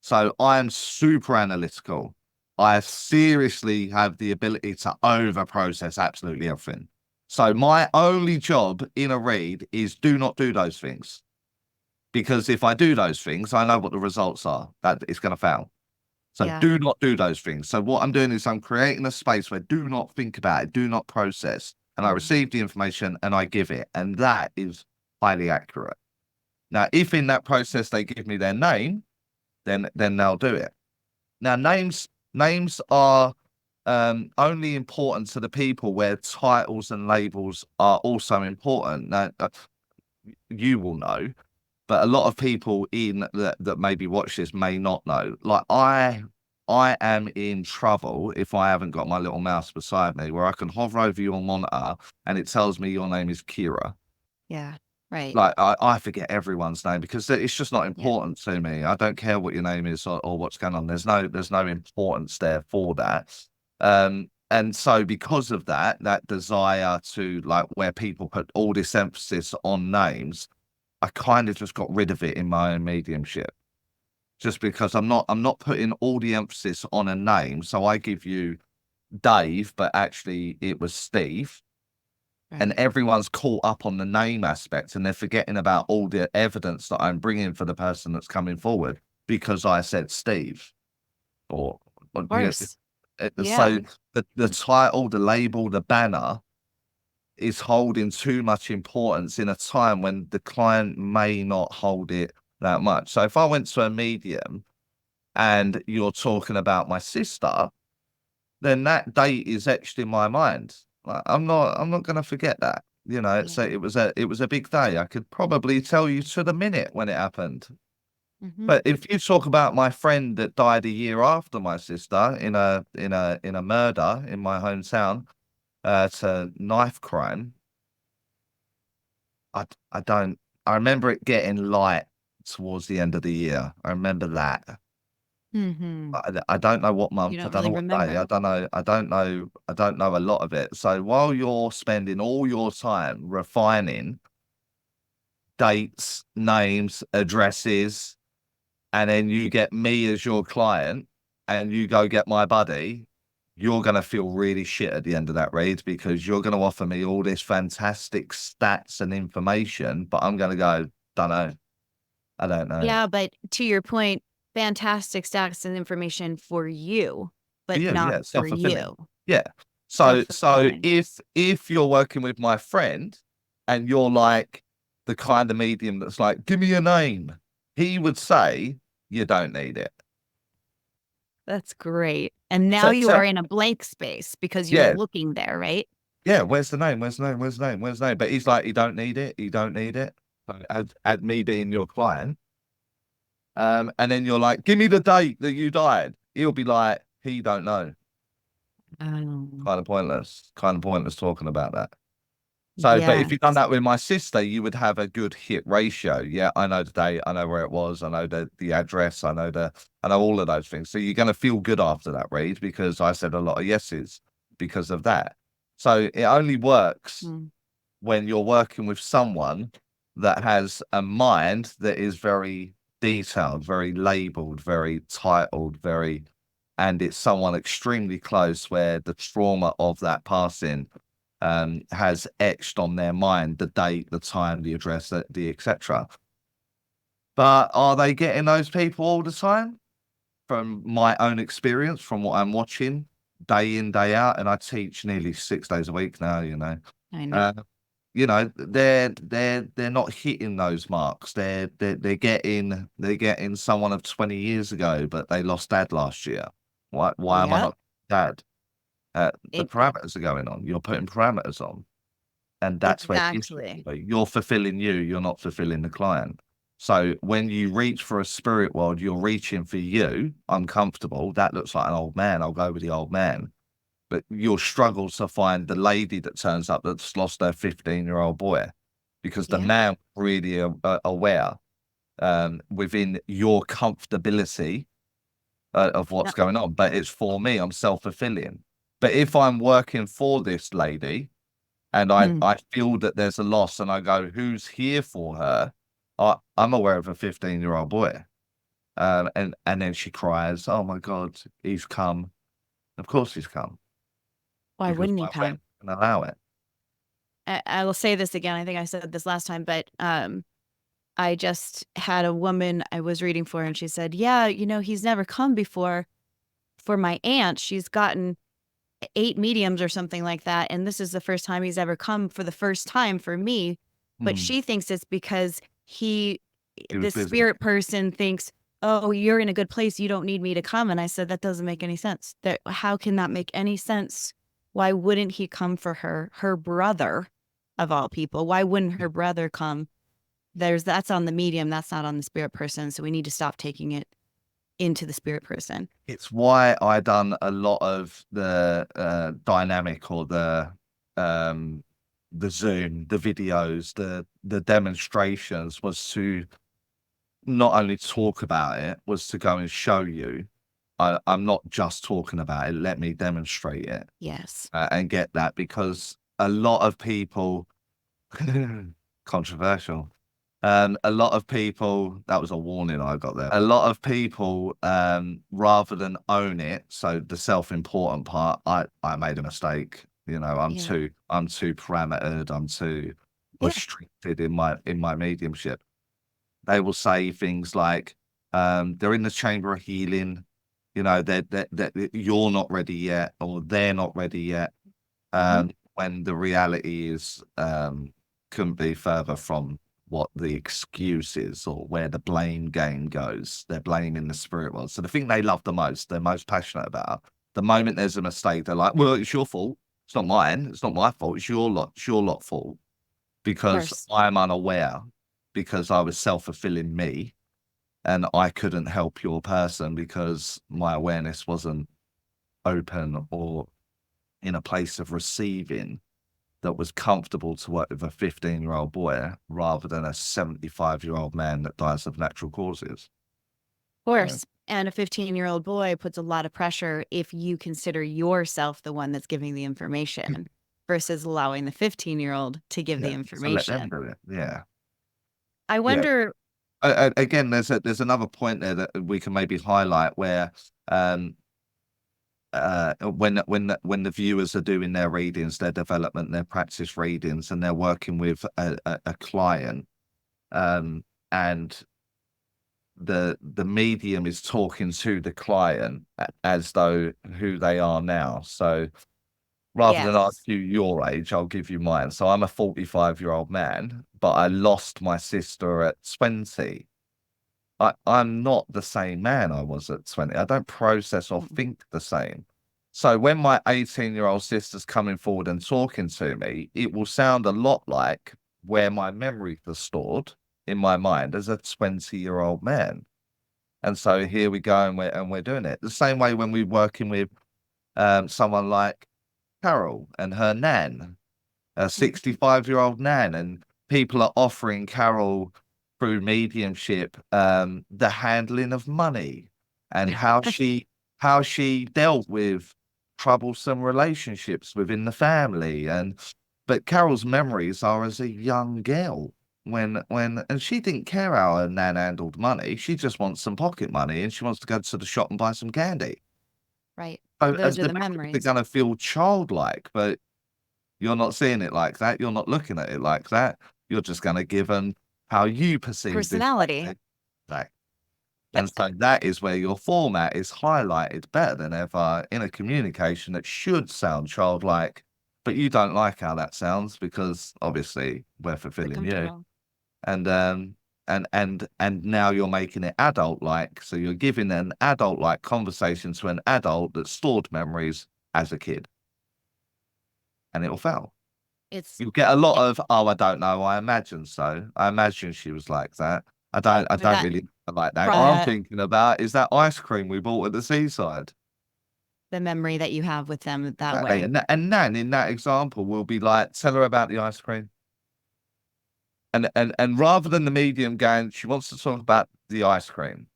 So I am super analytical. I seriously have the ability to over process absolutely everything. So my only job in a read is do not do those things. Because if I do those things, I know what the results are. That it's going to fail. So Yeah. do not do those things. So what I'm doing is I'm creating a space where do not think about it, do not process. And I receive the information and I give it. And that is highly accurate. Now, if in that process they give me their name, then they'll do it. Now, names are only important to the people where titles and labels are also important. Now, you will know, but a lot of people in that maybe watch this may not know. Like I am in trouble if I haven't got my little mouse beside me where I can hover over your monitor and it tells me your name is Kira. Yeah. Right. Like I forget everyone's name because it's just not Yeah. important to me. I don't care what your name is or what's going on. There's no importance there for that. And so because of that desire to like where people put all this emphasis on names, I kind of just got rid of it in my own mediumship. Just because I'm not putting all the emphasis on a name. So I give you Dave, but actually it was Steve. And Right. everyone's caught up on the name aspect and they're forgetting about all the evidence that I'm bringing for the person that's coming forward because I said Steve or Of course. Yeah. so the title, the label, the banner is holding too much importance in a time when the client may not hold it that much. So if I went to a medium and you're talking about my sister, then that date is etched in my mind. Like, I'm not going to forget that. You know, Yeah. so it was a big day. I could probably tell you to the minute when it happened. Mm-hmm. But if you talk about my friend that died a year after my sister in a murder in my hometown, it's a knife crime. I don't. I remember it getting light towards the end of the year. I remember that. Mm-hmm. I don't know what You month. I don't don't know really what day. remember. I don't know. I don't know. I don't know a lot of it. So while you're spending all your time refining dates, names, addresses, and then you get me as your client, and you go get my buddy, you're gonna feel really shit at the end of that read because you're gonna offer me all this fantastic stats and information, but I'm gonna go, don't know. I don't know. Yeah, but to your point, fantastic stats and information for you, For but you, not yeah, for self-fulfilling. you. Yeah. So Self-fulfilling. if you're working with my friend and you're like the kind of medium that's like, give me your name, he would say you don't need it. That's great. And now So, you so are in a blank space because you're yeah, looking there, right? yeah, where's the name? Where's the name? Where's the name? Where's the name? But he's like, you don't need it, you don't need it. So as me being your client, and then you're like, give me the date that you died. He'll be like, he don't know. Um, Kind of pointless talking about that. So, but if yes. you've done that with my sister, you would have a good hit ratio. Yeah, I know the date, I know where it was, I know the address, I know all of those things. So you're going to feel good after that read because I said a lot of yeses. because of that. So it only works Mm. when you're working with someone that has a mind that is very detailed, very labeled, very titled, and it's someone extremely close where the trauma of that passing has etched on their mind the date, the time, the address, the etc. But are they getting those people all the time? From my own experience, from what I'm watching day in, day out, and I teach nearly 6 days a week now, I know. uh, they're not hitting those marks. They're getting someone of 20 years ago, but they lost dad last year. Why am I Yep. not dad? The It, parameters are going on. You're putting parameters on, and that's where the issue exactly. is. You're fulfilling you. You're not fulfilling the client. So when you reach for a spirit world, you're reaching for you. Uncomfortable. That looks like an old man. I'll go with the old man. But you'll struggle to find the lady that turns up that's lost her 15-year-old boy, because the Yeah. man really aware within your comfortability of No. what's going on. But it's for me. I'm self-fulfilling. But if I'm working for this lady and Hmm. I feel that there's a loss and I go, who's here for her? I'm aware of a 15-year-old boy. And then she cries, oh my God, he's come. Of course he's come, Why because wouldn't he my awareness come? can allow it. I will say this again. I think I said this last time, but I just had a woman I was reading for, and she said, "Yeah, he's never come before for my aunt. She's gotten 8 mediums or something like that, and this is the first time he's ever come for the first time for me." But Hmm. she thinks it's because He was this busy. spirit person thinks, "Oh, you're in a good place. You don't need me to come." And I said, "That doesn't make any sense. How can that make any sense? Why wouldn't he come for her brother of all people? Why wouldn't her brother come?" That's on the medium, that's not on the spirit person. So we need to stop taking it into the spirit person. It's why I done a lot of the dynamic, or the Zoom, the videos, the demonstrations, was to not only talk about it, was to go and show you. I'm not just talking about it. Let me demonstrate it Yes. and get that, because a lot of people, controversial. A lot of people, that was a warning I got there. A lot of people, rather than own it, so the self-important part, I made a mistake. Yeah. I'm too parametered, I'm too Yeah. restricted in my mediumship. They will say things like, they're in the chamber of healing, that you're not ready yet, or they're not ready yet. Hmm. When the reality is, couldn't be further from what the excuse is, or where the blame game goes. They're blaming the spirit world. So the thing they love the most, they're most passionate about, the moment there's a mistake, they're like, well, it's your fault. It's not mine. It's not my fault. It's your lot fault, Of because course. I'm unaware, because I was self-fulfilling me, and I couldn't help your person because my awareness wasn't open, or in a place of receiving, that was comfortable to work with a 15-year-old boy rather than a 75-year-old man that dies of natural causes. Of So, course. And a 15-year-old boy puts a lot of pressure if you consider yourself the one that's giving the information versus allowing the 15-year-old to give the yeah, so let them information. do it. Yeah, I yeah. wonder, Again, there's another point there that we can maybe highlight, where um when the viewers are doing their readings, their development, their practice readings, and they're working with a client, and the medium is talking to the client as though who they are now. So rather than yes. ask you your age, I'll give you mine. So I'm a 45-year-old man, but I lost my sister at 20. I'm not the same man I was at 20. I don't process or Mm. think the same. So when my 18-year-old sister's coming forward and talking to me, it will sound a lot like where my memories are stored in my mind as a 20-year-old man. And so here we go, and we're doing it the same way when we're working with someone like Carol and her nan, a Mm. 65-year-old nan, and people are offering Carol through mediumship the handling of money, and how she dealt with troublesome relationships within the family. But Carol's memories are as a young girl and she didn't care how her nan handled money. She just wants some pocket money and she wants to go to the shop and buy some candy. Right. So Those are the the memories are memories. going to feel childlike, but you're not seeing it like that. You're not looking at it like that. You're just going to give them how you perceive this. Personality. Like, and so that is where your format is highlighted better than ever in a communication that should sound childlike, but you don't like how that sounds because obviously we're fulfilling you. Comfortable. And now you're making it adult like. So you're giving an adult like conversation to an adult that stored memories as a kid. And it'll fail. You'll get a lot of, oh, I don't know, I imagine so. I imagine she was like that. I don't really like that. All I'm thinking about is that ice cream we bought at the seaside. The memory that you have with them that way. And Nan, in that example, will be like, tell her about the ice cream. And rather than the medium going, she wants to talk about the ice cream.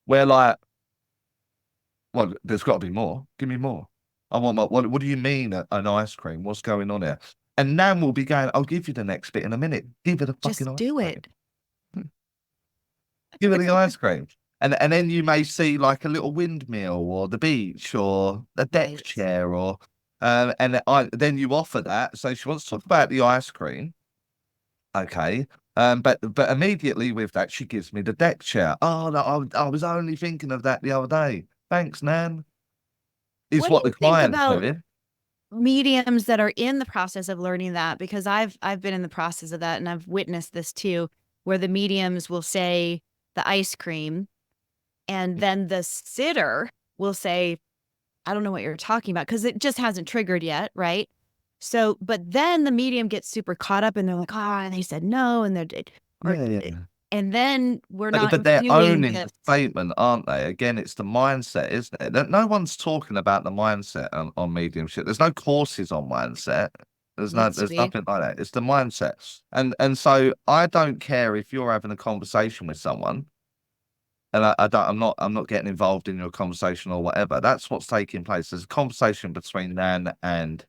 We're like, well, there's got to be more. Give me more. I want what do you mean an ice cream? What's going on here? And Nan will be going, I'll give you the next bit in a minute. Give her the fucking Just do it. Give her the ice cream. And then you may see like a little windmill or the beach or a deck chair or then you offer that. So she wants to talk about the ice cream. Okay. But immediately with that, she gives me the deck chair. Oh, no, I was only thinking of that the other day. Thanks, Nan. Is what the client's doing. Mediums that are in the process of learning that, because I've been in the process of that and I've witnessed this too, where the mediums will say the ice cream and then the sitter will say, I don't know what you're talking about, because it just hasn't triggered yet, right? So, but then the medium gets super caught up and they're like, and they said no, and and then but they're owning the statement, aren't they? Again, it's the mindset, isn't it? No one's talking about the mindset on mediumship. There's no courses on mindset. There's nothing like that. It's the mindset. And so I don't care if you're having a conversation with someone and I'm not getting involved in your conversation or whatever. That's what's taking place. There's a conversation between Nan and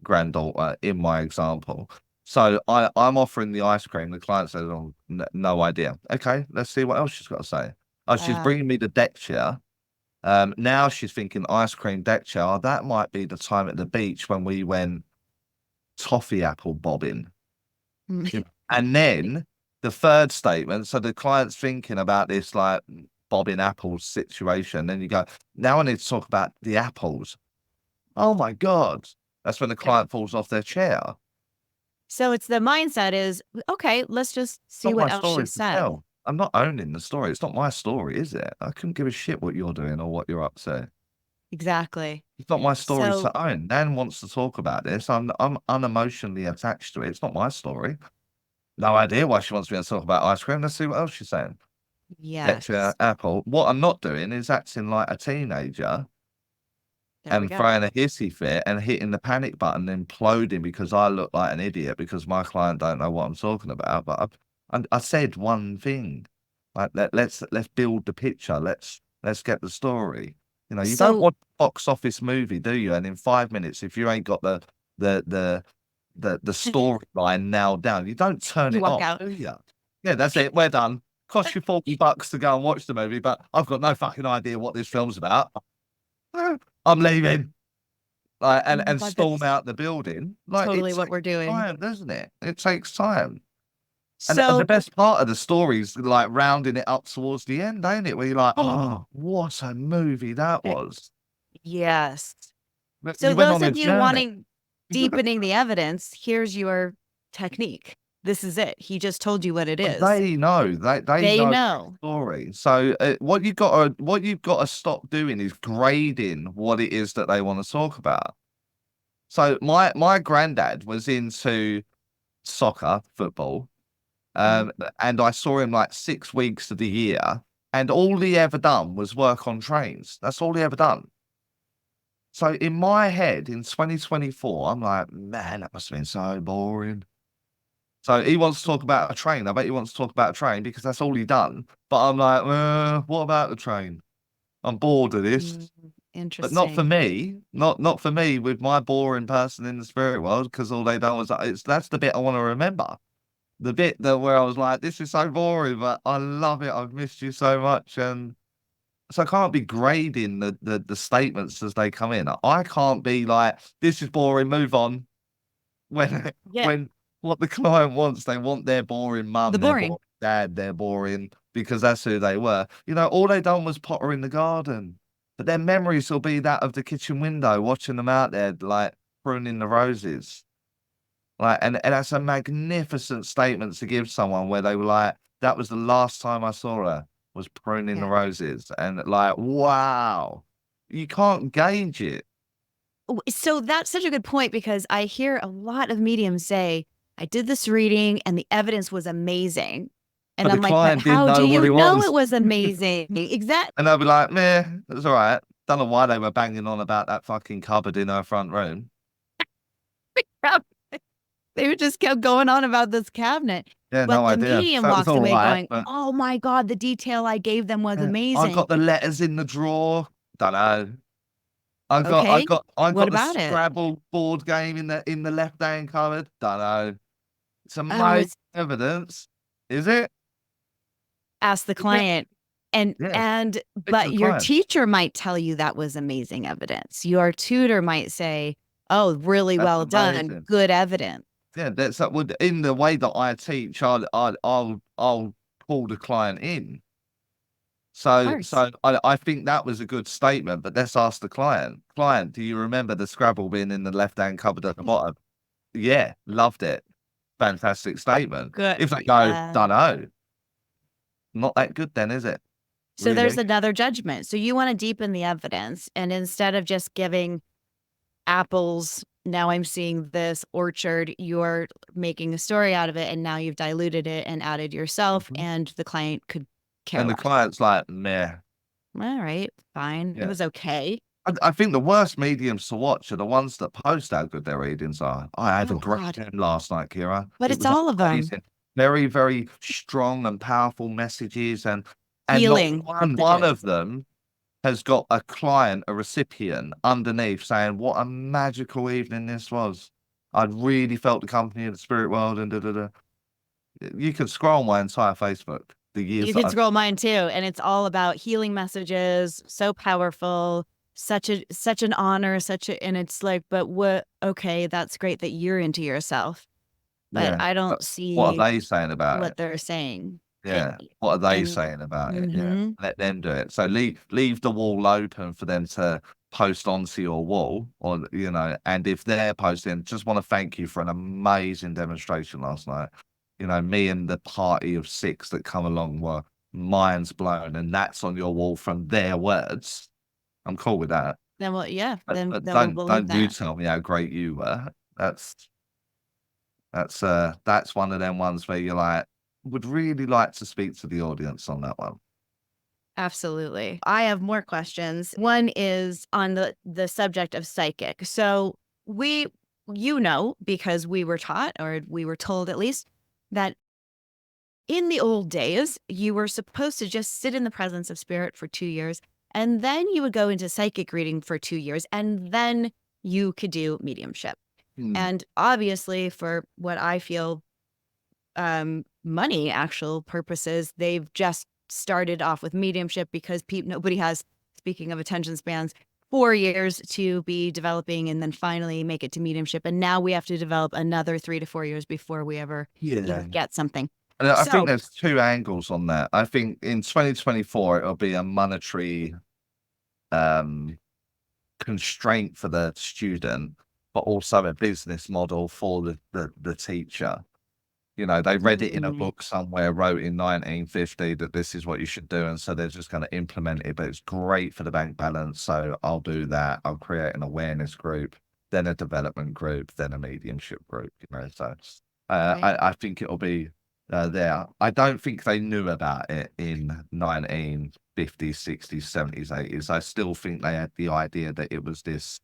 granddaughter in my example. So I'm offering the ice cream. The client says, oh, no idea. Okay, let's see what else she's got to say. Oh, she's bringing me the deck chair. Now she's thinking ice cream deck chair. Oh, that might be the time at the beach when we went toffee apple bobbing. And then the third statement, so the client's thinking about this like bobbing apples situation. Then you go, now I need to talk about the apples. Oh my God. That's when the client falls off their chair. So it's the mindset is, okay, let's just see what else she said. I'm not owning the story. It's not my story, is it? I couldn't give a shit what you're doing or what you're up to. Exactly. It's not my story to own. Nan wants to talk about this. I'm unemotionally attached to it. It's not my story. No idea why she wants me to talk about ice cream. Let's see what else she's saying. Yes. Apple. What I'm not doing is acting like a teenager and throwing a hissy fit and hitting the panic button, imploding because I look like an idiot because my client don't know what I'm talking about. But I said one thing, like let's build the picture. Let's get the story. You know, you don't want a box office movie, do you? And in 5 minutes, if you ain't got the storyline nailed down, you don't turn it off, do you? Yeah, that's it. We're done. Cost you $40 to go and watch the movie, but I've got no fucking idea what this film's about. I'm leaving. And storm out the building. Like totally what we're doing. Time, doesn't it? It takes time. And the best part of the story is like rounding it up towards the end, ain't it? Where you're like, oh, what a movie that was. Yes. So those of you wanting deepening the evidence, here's your technique. This is it. He just told you what it is. They know. They know the story. So what you've got to stop doing is grading what it is that they want to talk about. So my granddad was into soccer, football, and I saw him like 6 weeks of the year, and all he ever done was work on trains. That's all he ever done. So in my head, in 2024, I'm like, man, that must have been so boring. So he wants to talk about a train. I bet he wants to talk about a train because that's all he done. But I'm like, what about the train? I'm bored of this. But not for Interesting. me, not for me with my boring person in the spirit world, because all they done was that's the bit I want to remember. The bit that where I was like, this is so boring, but I love it. I've missed you so much. And so I can't be grading the statements as they come in. I can't be like, this is boring, move on. When Yeah. when what the client wants, they want their boring The mum, their boring. boring dad, they're boring because that's who they were. You know, all they done was potter in the garden. But their memories will be that of the kitchen window, watching them out there like pruning the roses. Like, and that's a magnificent statement to give someone where they were like, that was the last time I saw her was pruning the Yeah. roses. And like, wow, you can't gauge it. So that's such a good point because I hear a lot of mediums say, I did this reading and the evidence was amazing. And But the I'm like, but client didn't how do know what you it know it was. was amazing? Exactly. And they'll be like, meh, it's all right. Don't know why they were banging on about that fucking cupboard in her front room. They just kept going on about this cabinet. Yeah, But no the idea. medium That was walked all away right. going, But oh my God, the detail I gave them was I amazing. got the letters in the drawer. Don't know. Okay. I What got the about it? Scrabble board game in the left hand cupboard. Don't know. It's Oh, amazing it's evidence. Is it? ask the Is it? client. And Yeah. and Speak to but the your client. teacher might tell you that was amazing evidence. Your tutor might say, "Oh, really That's well done. amazing. Good evidence." Yeah, that's that would in the way that I teach, I'll pull the client in. Of So course. so I think that was a good statement, but let's ask the client. Client, do you remember the Scrabble being in the left-hand cupboard at the bottom? Yeah, loved it. Fantastic statement. Good. If they go, Yeah. dunno, not that good then, is it? So there's Really? another judgment. So you want to deepen the evidence, and instead of just giving apples, now I'm seeing this orchard, you're making a story out of it, and now you've diluted it and added yourself, Mhm. and the client could care And the less. client's like, meh. All right, fine. It Yeah. was okay. I think the worst mediums to watch are the ones that post how good their readings are. I had a Oh great God. time last night, Kira. But It it's was all of them. amazing. Very, very strong and powerful messages, and not Healing one messages. of them has got a client, a recipient underneath saying, what a magical evening this was. I'd really felt the company of the spirit world and da da da. You could scroll my entire Facebook, the years You that can I've scroll mine too, and it's all about healing messages, so powerful, such an honor, such a and it's like, but what okay, that's great that you're into yourself, but yeah. I But don't what see are they saying about what it? they're saying. Yeah. What are they And saying about it? Yeah. mhm. Let them do it. So leave the wall open for them to post onto your wall, or you know, and if they're posting, just want to thank you for an amazing demonstration last night. You know, me and the party of six that come along were minds blown, and that's on your wall from their words. I'm cool with that. Then well, yeah, But then we'll believe don't you that. tell me how great you were. That's that's one of them ones where you're like, would really like to speak to the audience on that one. Absolutely. I have more questions. One is on the subject of psychic. So we because we were taught or we were told at least that in the old days, you were supposed to just sit in the presence of spirit for 2 years, and then you would go into psychic reading for 2 years, and then you could do mediumship. Hmm. And obviously, for what I feel, money actual purposes, they've just started off with mediumship because nobody has, speaking of attention spans, 4 years to be developing and then finally make it to mediumship. And now we have to develop another 3 to 4 years before we ever Yeah. get something. And I think So there's two angles on that. I think in 2024 it'll be a monetary um constraint for the student, but also a business model for the teacher. You know, they read it in a mm, book somewhere, wrote in 1950 that this is what you should do, and so they're just going to implement it. But it's great for the bank balance, so I'll do that. I'll create an awareness group, then a development group, then a mediumship group. You know, so right. I think it'll be there. I don't think they knew about it in 1950s, 60s, 70s, 80s. I still think they had the idea that it was this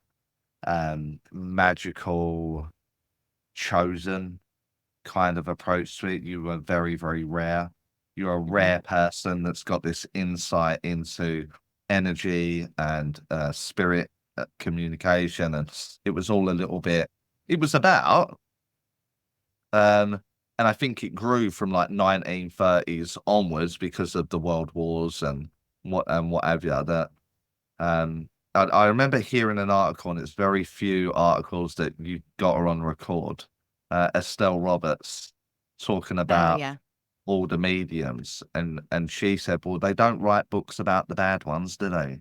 magical, chosen kind of approach to it. You were very, very rare. You're a Mhm. rare person that's got this insight into energy and spirit communication, and it was all a little bit. It was about, and I think it grew from like 1930s onwards because of the world wars and what have you. That I remember hearing an article, and it's very few articles that you got her on record. Estelle Roberts talking Oh about yeah. all the mediums, and she said, "Well, they don't write books about the bad ones, do they?"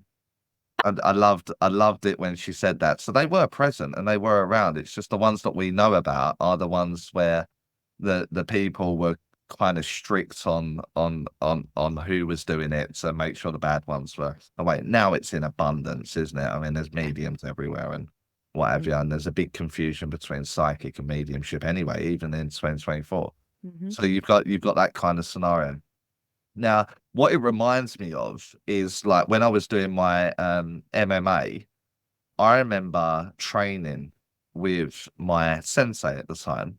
And I loved it when she said that. So they were present and they were around. It's just the ones that we know about are the ones where the people were kind of strict on who was doing it to make sure the bad ones were away. Now it's in abundance, isn't it? I mean, there's Yeah. mediums everywhere and what have you, and there's a big confusion between psychic and mediumship anyway, even in 2024. Mm-hmm. So you've got that kind of scenario. Now, what it reminds me of is like when I was doing my MMA, I remember training with my sensei at the time,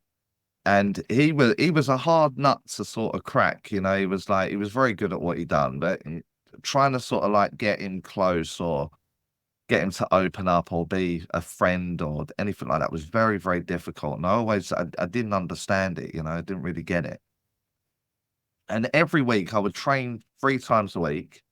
and he was a hard nut to sort of crack. You know, he was very good at what he done, but trying to sort of like get him close or get him to open up or be a friend or anything like that was very, very difficult. And I didn't understand it, you know, I didn't really get it. And every week I would train 3 times a week.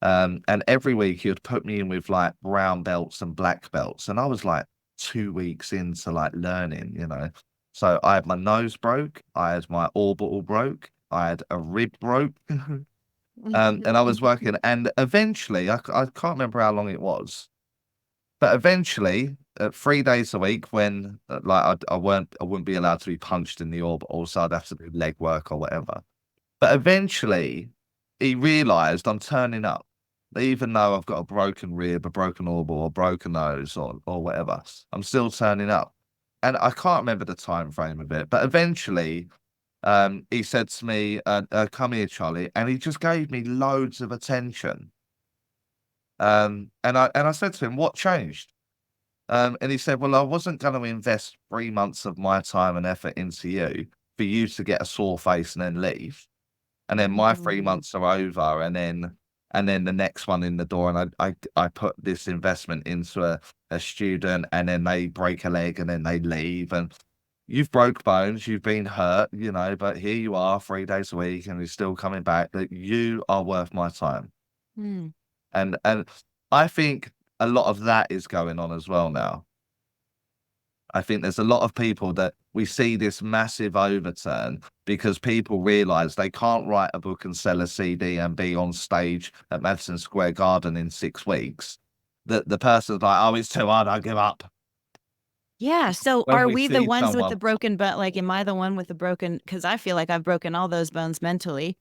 And every week he would put me in with like brown belts and black belts. And I was like 2 weeks into like learning, you know. So I had my nose broke, I had my orbital broke, I had a rib broke. And I was working, and eventually, I can't remember how long it was, but eventually, 3 days a week, when like I wouldn't be allowed to be punched in the orbital, so I'd have to do leg work or whatever. But eventually, he realised I'm turning up, even though I've got a broken rib, a broken orbital, a broken nose, or whatever. I'm still turning up, and I can't remember the time frame of it. But eventually, he said to me, "Come here, Charlie," and he just gave me loads of attention. And I said to him, "What changed?" And he said, "Well, I wasn't going to invest 3 months of my time and effort into you for you to get a sore face and then leave. And then my three Mm. months are over, and then the next one in the door, and I put this investment into a student, and then they break a leg and then they leave, and you've broke bones, you've been hurt, you know, but here you are 3 days a week and you're still coming back. That you are worth my time." Mm. And I think a lot of that is going on as well now. I think there's a lot of people that we see this massive overturn because people realize they can't write a book and sell a CD and be on stage at Madison Square Garden in 6 weeks. The person's like, "Oh, it's too hard, I give up." Yeah. So When are we we the see ones with the someone, broken bone? Like, am I the one with the broken? Because I feel like I've broken all those bones mentally.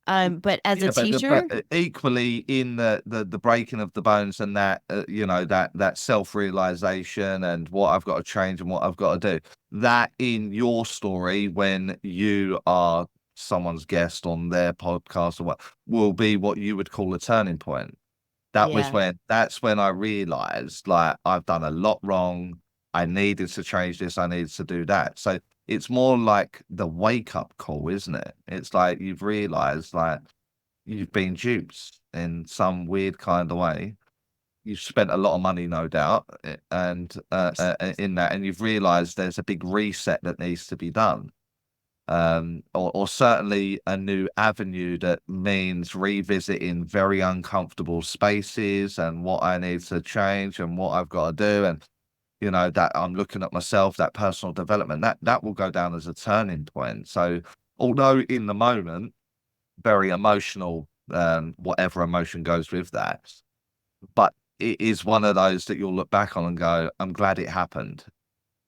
But as a yeah, teacher, but equally in the breaking of the bones and that you know that self realization and what I've got to change and what I've got to do. That in your story when you are someone's guest on their podcast or what will be what you would call a turning point. yeah. That's when I realized like I've done a lot wrong. I needed to change this, I needed to do that. So it's more like the wake up call, isn't it? It's like you've realized like you've been duped in some weird kind of way. You've spent a lot of money, no doubt, and in that, and you've realized there's a big reset that needs to be done. Or certainly a new avenue that means revisiting very uncomfortable spaces and what I need to change and what I've got to do. And, you know, that I'm looking at myself, that personal development, that will go down as a turning point. So, although in the moment, very emotional, whatever emotion goes with that, but it is one of those that you'll look back on and go, I'm glad it happened.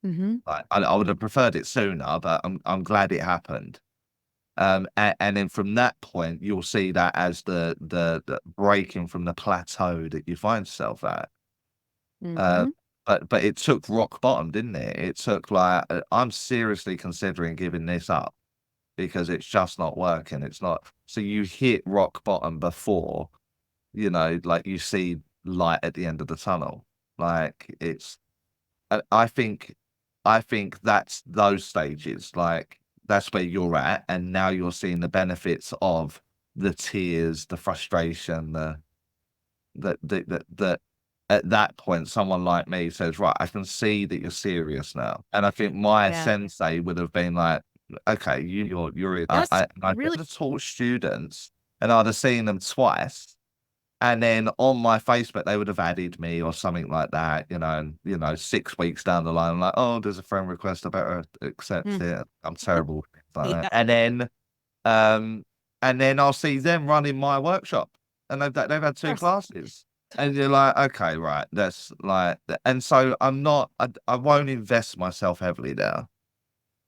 Mm-hmm. I would have preferred it sooner, but I'm glad it happened. And then from that point, you'll see that as the breaking from the plateau that you find yourself at. Uh, Mm-hmm. but it took rock bottom, didn't it? It took like I'm seriously considering giving this up because it's just not working. It's not. So you hit rock bottom before, you know, like you see light at the end of the tunnel. Like it's I think that's those stages, like, that's where you're at, and now you're seeing the benefits of the tears, the frustration, the that at that point, someone like me says, right, I can see that you're serious now. And I think my Yeah. sensei would have been like, okay, you're That's I really could have taught students and I'd have seen them twice. And then on my Facebook, they would have added me or something like that, and 6 weeks down the line, I'm like, oh, there's a friend request, I better accept mm, it. I'm terrible with things like that. yeah. Um, and then I'll see them running my workshop, and they've had two Of course. classes, and you're like, okay, right, that's like, and so I won't invest myself heavily there.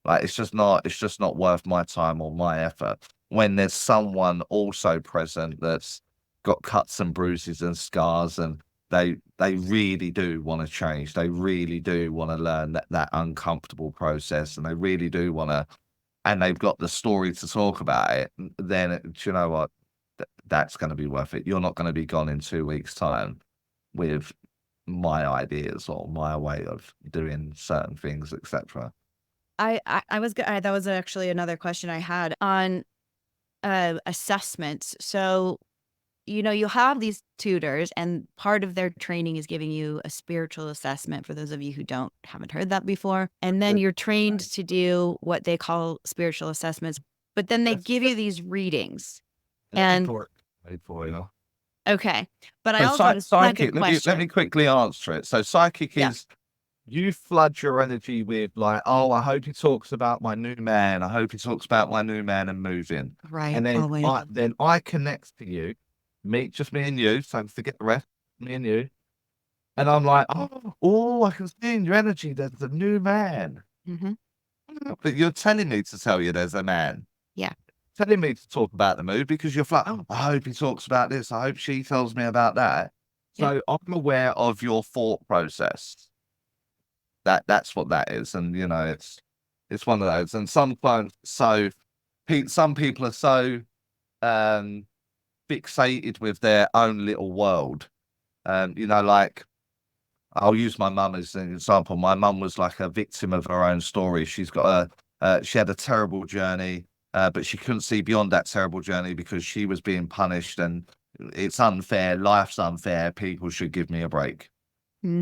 Like it's just not worth my time or my effort when there's someone also present that's got cuts and bruises and scars, and they really do want to change. They really do want to learn that uncomfortable process, and they really do want to, and they've got the story to talk about it. Then do you know what? That's going to be worth it. You're not going to be gone in 2 weeks' time with my ideas or my way of doing certain things, etc. I was that was actually another question I had on assessments. So, you have these tutors, and part of their training is giving you a spiritual assessment for those of you who haven't heard that before. And then you're trained to do what they call spiritual assessments, but then they give you these readings. And Paid for, you. okay, but I So also had a second psychic, let me question. quickly answer it. So psychic Yeah, is you flood your energy with like, oh, I hope he talks about my new man. I hope he talks about my new man and moving. right. And then Always. I connect to you, just me and you. So forget the rest, me and you. And I'm like, oh, I can see in your energy there's a new man. Hmm. But you're telling me to tell you there's a man. Yeah. Telling me to talk about the mood because you're like, oh, I hope he talks about this. I hope she tells me about that. Yeah. So I'm aware of your thought process. That's what that is. And it's one of those. And sometimes some people are so fixated with their own little world. Like I'll use my mum as an example. My mum was like a victim of her own story. She had a terrible journey, but she couldn't see beyond that terrible journey because she was being punished, and it's unfair. Life's unfair. People should give me a break.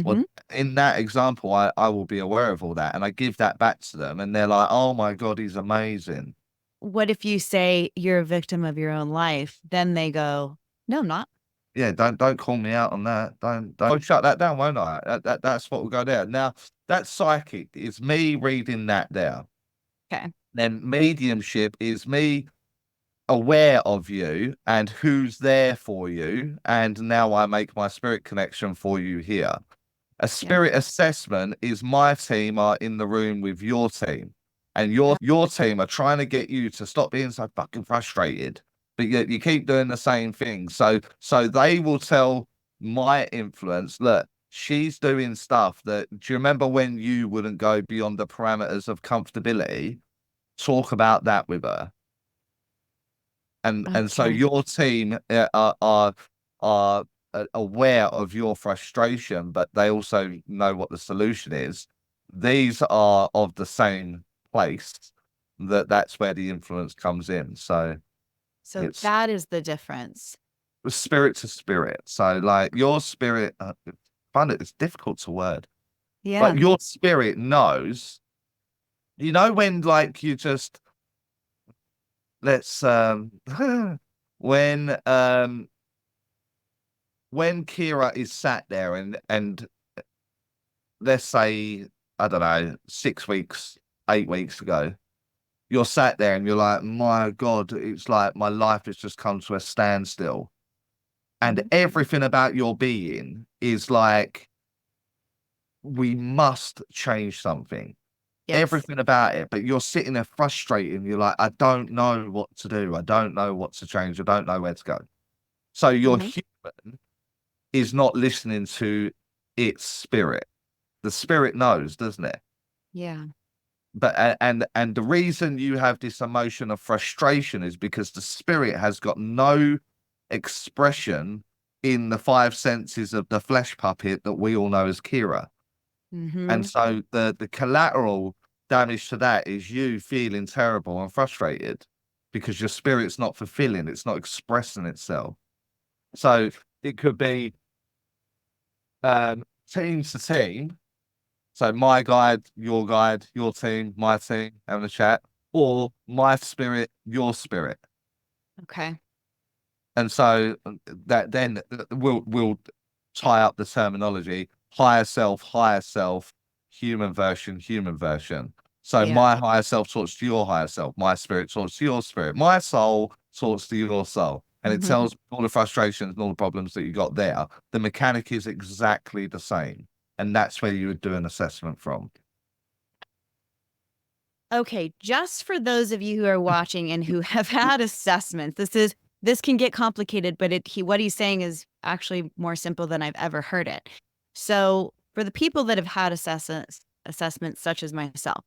Well, Hmm. in that example, I will be aware of all that, and I give that back to them, and they're like, "Oh my God, he's amazing." What if you say you're a victim of your own life? Then they go, no, I'm not. Yeah, don't call me out on that. Don't I'll shut that down, won't I? That's what will go there. Now, that psychic is me reading that there. Okay. Then mediumship is me aware of you and who's there for you. And now I make my spirit connection for you here. A Yeah. spirit assessment is my team are in the room with your team. And Yeah. your team are trying to get you to stop being so fucking frustrated. But yet you keep doing the same thing. So they will tell my influence, look, she's doing stuff that do you remember when you wouldn't go beyond the parameters of comfortability? Talk about that with her. And so Okay. your team are aware of your frustration, but they also know what the solution is. These are of the same place. That's where the influence comes in. So So it's that is the difference. spirit to spirit. So like your spirit, find it's difficult to word, but Yeah. your spirit knows. When like you just let's when um when Kira is sat there and let's say, I don't know, 6 weeks, 8 weeks ago, you're sat there and you're like, my God, it's like my life has just come to a standstill. And Mhm. everything about your being is like, we must change something. Yes. Everything about it. But you're sitting there frustrated and you're like, I don't know what to do. I don't know what to change. I don't know where to go. So your Hmm. human is not listening to its spirit. The spirit knows, doesn't it? Yeah. But and the reason you have this emotion of frustration is because the spirit has got no expression in the five senses of the flesh puppet that we all know as Kira. And Hmm. so the collateral damage to that is you feeling terrible and frustrated because your spirit's not fulfilling, it's not expressing itself. So it could be Team to team. So my guide, your team, my team, having a chat, or my spirit, your spirit. Okay. And so that then we'll tie up the terminology: higher self, human version, human version. So Yeah. my higher self talks to your higher self, my spirit talks to your spirit, my soul talks to your soul, and it Mhm. tells all the frustrations and all the problems that you got there. The mechanic is exactly the same, and that's where you would do an assessment from. Okay, just for those of you who are watching and who have had assessments, this can get complicated, but what he's saying is actually more simple than I've ever heard it. So, for the people that have had assessments such as myself,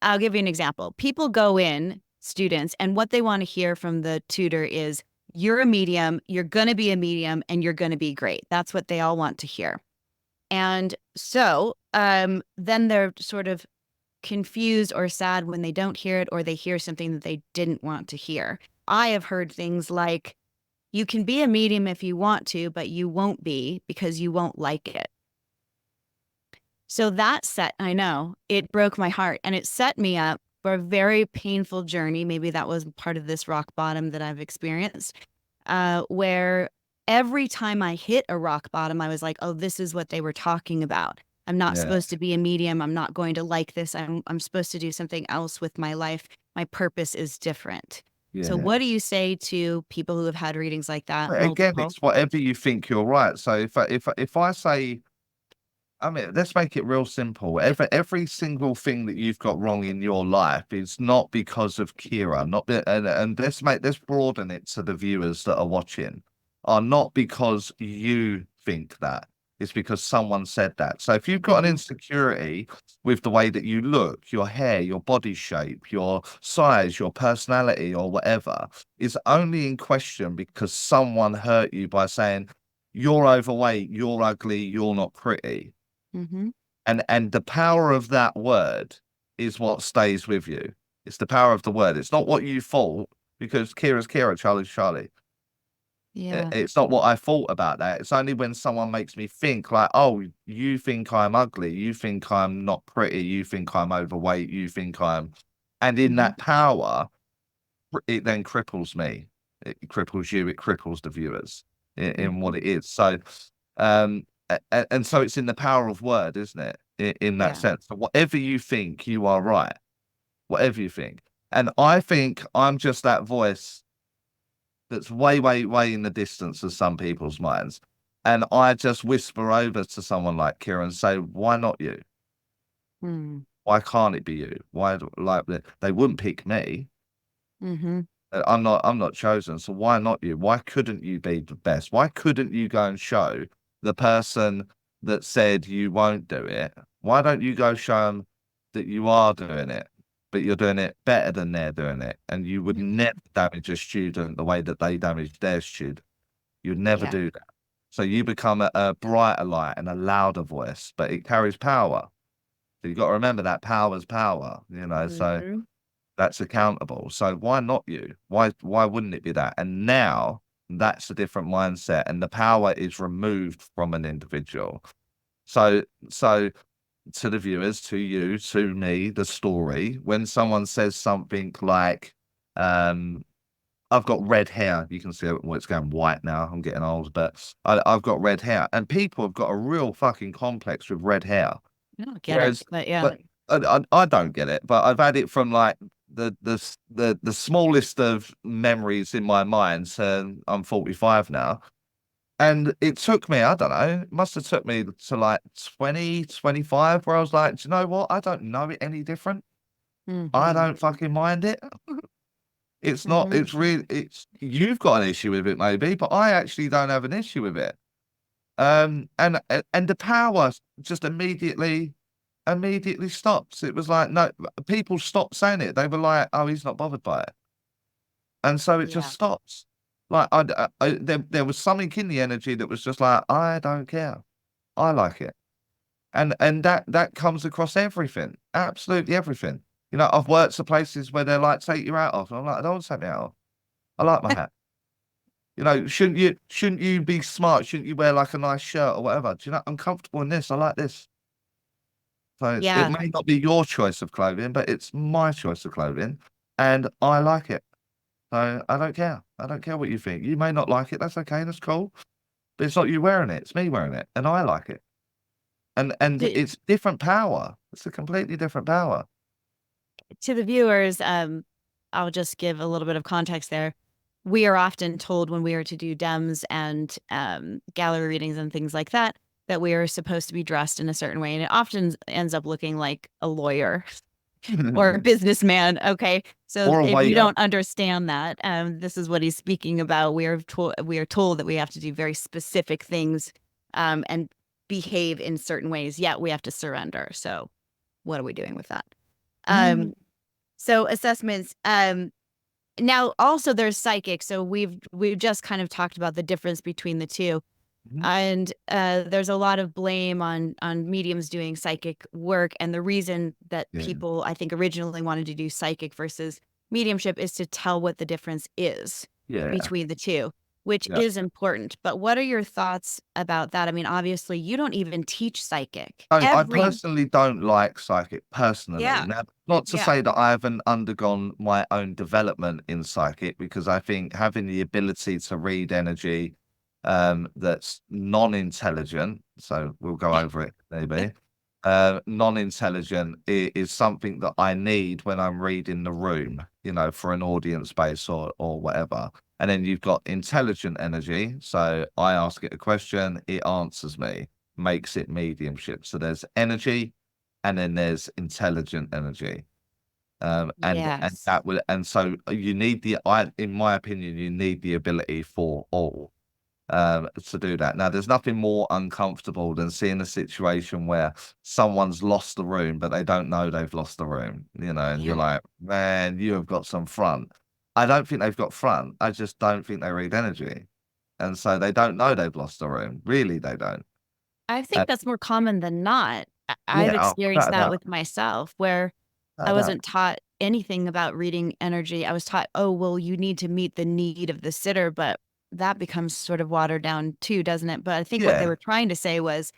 I'll give you an example. People go in, students, and what they want to hear from the tutor is, you're a medium, you're going to be a medium, and you're going to be great. That's what they all want to hear. And so then they're sort of confused or sad when they don't hear it, or they hear something that they didn't want to hear. I have heard things like, you can be a medium if you want to, but you won't be because you won't like it. So I know it broke my heart, and it set me up for a very painful journey. Maybe that was part of this rock bottom that I've experienced, where every time I hit a rock bottom, I was like, oh, this is what they were talking about. I'm not Yeah. supposed to be a medium. I'm not going to like this. I'm supposed to do something else with my life. My purpose is different. So Yeah. what do you say to people who have had readings like that, But again, multiple? it's whatever you think you're right. So if I say, I mean, let's make it real simple. Every single thing that you've got wrong in your life is not because of Kira, and let's broaden it to the viewers that are watching, are not because you think that. It's because someone said that. So if you've got an Mhm. insecurity with the way that you look, your hair, your body shape, your size, your personality, or whatever, is only in question because someone hurt you by saying, you're overweight, you're ugly, you're not pretty. Mhm. And the power of that word is what stays with you. It's the power of the word. It's not what you thought, because Kira's Kira, Charlie's Charlie. Yeah. It's not what I thought about that. It's only when someone makes me think like, oh, you think I'm ugly, you think I'm not pretty, you think I'm overweight, you think I'm, and in Mhm. that power, it then cripples me. It cripples you. It cripples the viewers in Mhm. what it is. So, and so it's in the power of word, isn't it? In that Yeah. sense, so whatever you think, you are right. Whatever you think, and I think I'm just that voice that's way, way, way in the distance of some people's minds, and I just whisper over to someone like Kieran and say, "Why not you? Mm. Why can't it be you? Why like they wouldn't pick me?" Mhm. I'm not chosen. So why not you? Why couldn't you be the best? Why couldn't you go and show the person that said you won't do it? Why don't you go show them that you are doing it, but you're doing it better than they're doing it? And you would Mhm. never damage a student the way that they damage their student. You'd never Yeah. do that. So you become a brighter light and a louder voice, but it carries power. So you've got to remember that power's power, you know. So Mhm. that's accountable. So why not you? Why wouldn't it be that? And now that's a different mindset, and the power is removed from an individual. So to the viewers, to you, to me, the story, when someone says something like, I've got red hair, you can see it's going white now. I'm getting old, but I've got red hair, and people have got a real fucking complex with red hair. I don't get it, Whereas, but yeah. but I don't get it, but I've had it from like the smallest of memories in my mind. So I'm 45 now, and it took me, I don't know, it must have took me to like 20, 25, where I was like, do you know what? I don't know it any different. I Mhm. don't fucking mind it. It's not. Mhm. It's really. It's you've got an issue with it, maybe, but I actually don't have an issue with it. And the power just immediately stops. It was like, no, people stopped saying it. They were like, oh, he's not bothered by it. And so it just Yeah. stops. Like there was something in the energy that was just like, I don't care. I like it. And that comes across everything. Absolutely everything. You know, I've worked at places where they're like, take your hat off. And I'm like, I don't want to take my hat off. I like my hat. You know, shouldn't you be smart? Shouldn't you wear like a nice shirt or whatever? Do you know, I'm comfortable in this. I like this. So it Yeah. may not be your choice of clothing, but it's my choice of clothing, and I like it. So I don't care. I don't care what you think. You may not like it. That's okay. That's cool. But it's not you wearing it. It's me wearing it, and I like it. And To, it's different power. It's a completely different power. to the viewers, I'll just give a little bit of context there. We are often told when we are to do dems and gallery readings and things like that, that we are supposed to be dressed in a certain way. And it often ends up looking like a lawyer or a businessman. Okay. So Or a if you waiter. don't understand that, this is what he's speaking about. We are told that we have to do very specific things and behave in certain ways, yet we have to surrender. So what are we doing with that? Mm. So assessments. Now also there's psychic. So we've just kind of talked about the difference between the two. Mhm. And there's a lot of blame on mediums doing psychic work. And the reason that Yeah. people, I think, originally wanted to do psychic versus mediumship is to tell what the difference is Yeah. between the two, which Yeah. is important. But what are your thoughts about that? I mean, obviously, you don't even teach psychic. I personally don't like psychic personally. Yeah, Now, not to yeah, say that I haven't undergone my own development in psychic, because I think having the ability to read energy that's non-intelligent, so we'll go over it maybe. Non-intelligent is something that I need when I'm reading the room, you know, for an audience base or whatever. And then you've got intelligent energy. So I ask it a question, it answers me, makes it mediumship. So there's energy, and then there's intelligent energy. And yes. that will, and so you need in my opinion, you need the ability for all to do that. Now, there's nothing more uncomfortable than seeing a situation where someone's lost the room, but they don't know they've lost the room, you know, and you're Yeah. like, man, you have got some front. I don't think they've got front. I just don't think they read energy. And so they don't know they've lost the room. Really, they don't. I Uh, think that's more common than not. I've yeah, experienced without a that doubt. with myself where I Without a doubt. wasn't taught anything about reading energy. I was taught, oh, well, you need to meet the need of the sitter, but that becomes sort of watered down too, doesn't it? But I think what they Yeah, were trying to say was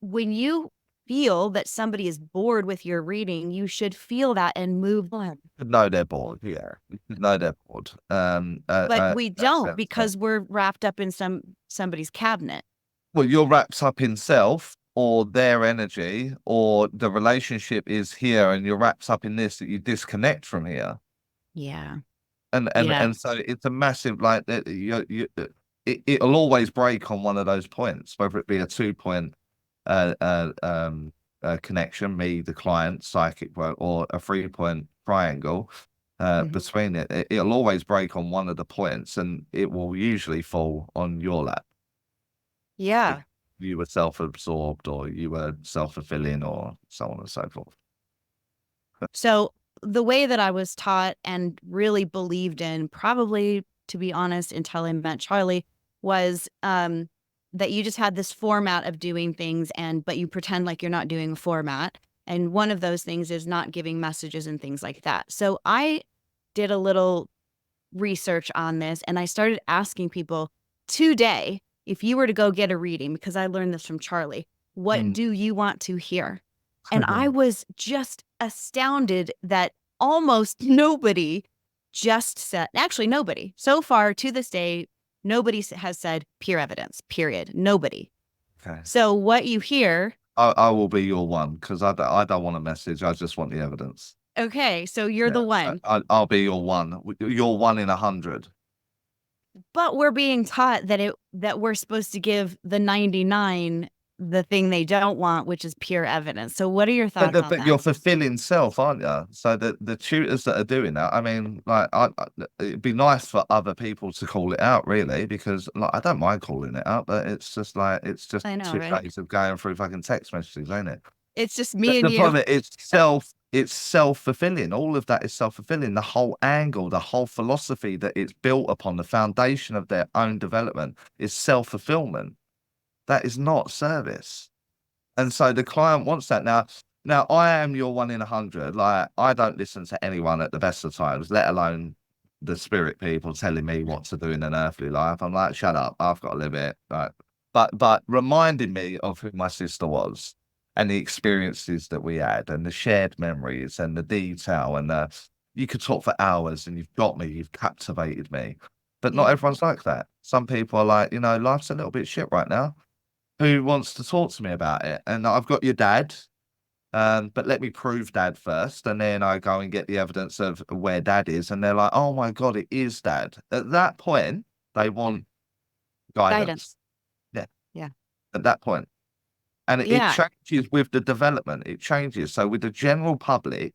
when you feel that somebody is bored with your reading, you should feel that and move on. know they're bored. Yeah, know they're bored. But we In that don't sense. Yeah. because we're wrapped up in somebody's cabinet. Well, you're wrapped up in self or their energy, or the relationship is here and you're wrapped up in this that you disconnect from here. Yeah. And Yes. so it's a massive like that it'll always break on one of those points, whether it be a 2 point uh, uh um connection, me, the client, psychic work, or a 3 point triangle Mhm. between it'll always break on one of the points, and it will usually fall on your lap. If Yeah. you were self-absorbed or you were self-fulfilling or so on and so forth. So the way that I was taught and really believed in, probably to be honest, until I met Charlie, was that you just had this format of doing things, but you pretend like you're not doing a format. And one of those things is not giving messages and things like that. So I did a little research on this and I started asking people today, if you were to go get a reading, because I learned this from Charlie, what Mm. do you want to hear? And I was just astounded that almost nobody just said, actually, nobody so far to this day, nobody has said peer evidence, period. Nobody. Okay. So what you hear, I will be your one because I don't want a message. I just want the evidence. okay, so you're Yeah. the So one. I'll be your one. You're one in 100. But we're being taught that we're supposed to give the 99 the thing they don't want, which is pure evidence. So what are your thoughts on But that? you're fulfilling self, aren't you? So the tutors that are doing that, I mean, like, it'd be nice for other people to call it out, really, because like I don't mind calling it out, but it's just like it's just I know, two right? days of going through fucking text messages, ain't it? It's just me and The you. problem is it's self-fulfilling. All of that is self-fulfilling. The whole angle, the whole philosophy that it's built upon, the foundation of their own development is self-fulfillment. That is not service. And so the client wants that. Now I am your one in 100. Like I don't listen to anyone at the best of times, let alone the spirit people telling me what to do in an earthly life. I'm like, shut up, I've got to live it. Right. But reminding me of who my sister was and the experiences that we had and the shared memories and the detail and you could talk for hours and you've got me, you've captivated me. But not Yeah. everyone's like that. Some people are like, life's a little bit shit right now. Who wants to talk to me about it? And I've got your dad, but let me prove dad first. And then I go and get the evidence of where dad is. And they're like, oh my God, it is dad. At that point, they want guidance. Yeah. Yeah. At that point. And it Yeah. changes with the development. It changes. So with the general public,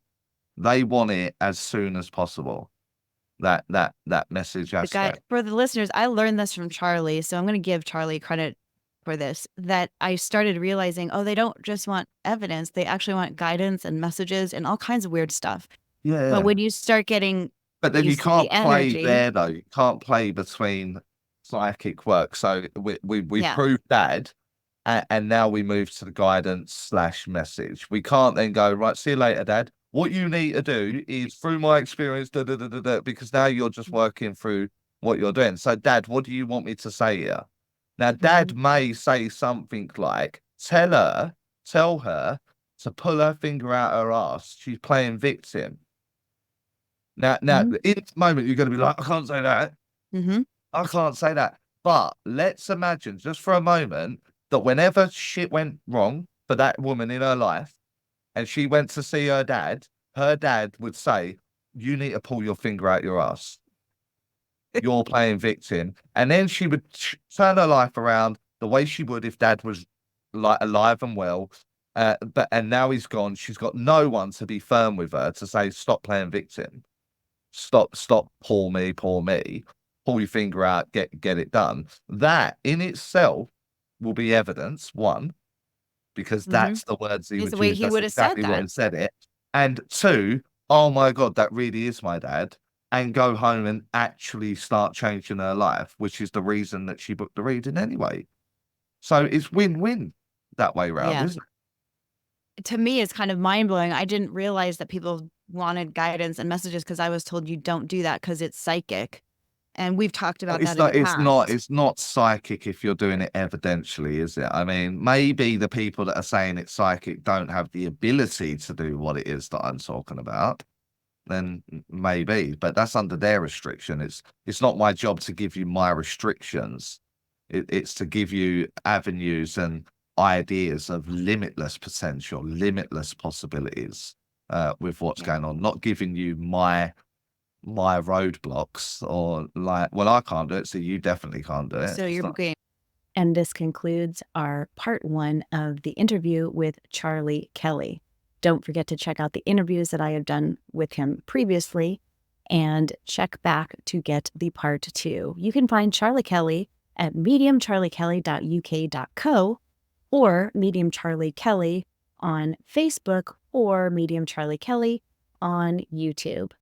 they want it as soon as possible. That message The guy, aspect. for the listeners, I learned this from Charlie, so I'm going to give Charlie credit for this, that I started realizing, oh, they don't just want evidence, they actually want guidance and messages and all kinds of weird stuff. Yeah. But when you start getting But then you used to the can't play energy, there though. You can't play between psychic work. So we yeah, proved dad, and now we move to the guidance / message. We can't then go, right, see you later, dad. What you need to do is through my experience, because now you're just working through what you're doing. So, dad, what do you want me to say here? Now, dad may say something like, tell her to pull her finger out her ass. She's playing victim. Now, in this moment, you're going to be like, I can't say that. I can't say that. But let's imagine just for a moment that whenever shit went wrong for that woman in her life and she went to see her dad would say, you need to pull your finger out your ass. You're playing victim. And then she would turn her life around the way she would if dad was like alive and well. And now he's gone. She's got no one to be firm with her to say, stop playing victim. Stop, poor me. Pull your finger out, get it done. That in itself will be evidence, one, because that's the words he is would the way use. he That's would have said exactly what he that. said it. And two, oh my God, that really is my dad. And go home and actually start changing her life, which is the reason that she booked the reading anyway. So it's win-win that way round, Yeah. isn't it? To me, it's kind of mind blowing. I didn't realize that people wanted guidance and messages because I was told you don't do that because it's psychic. And we've talked about that in the past. It's not psychic if you're doing it evidentially, is it? I mean, maybe the people that are saying it's psychic don't have the ability to do what it is that I'm talking about. Then maybe, but that's under their restriction. It's not my job to give you my restrictions. It's to give you avenues and ideas of limitless potential, limitless possibilities with what's going on, not giving you my roadblocks or like, well, I can't do it, so you definitely can't do it. So you're game. And this concludes our part 1 of the interview with Charlie Kelly. Don't forget to check out the interviews that I have done with him previously and check back to get the part 2. You can find Charlie Kelly at mediumcharliekelly.uk.co or Medium Charlie Kelly on Facebook or Medium Charlie Kelly on YouTube.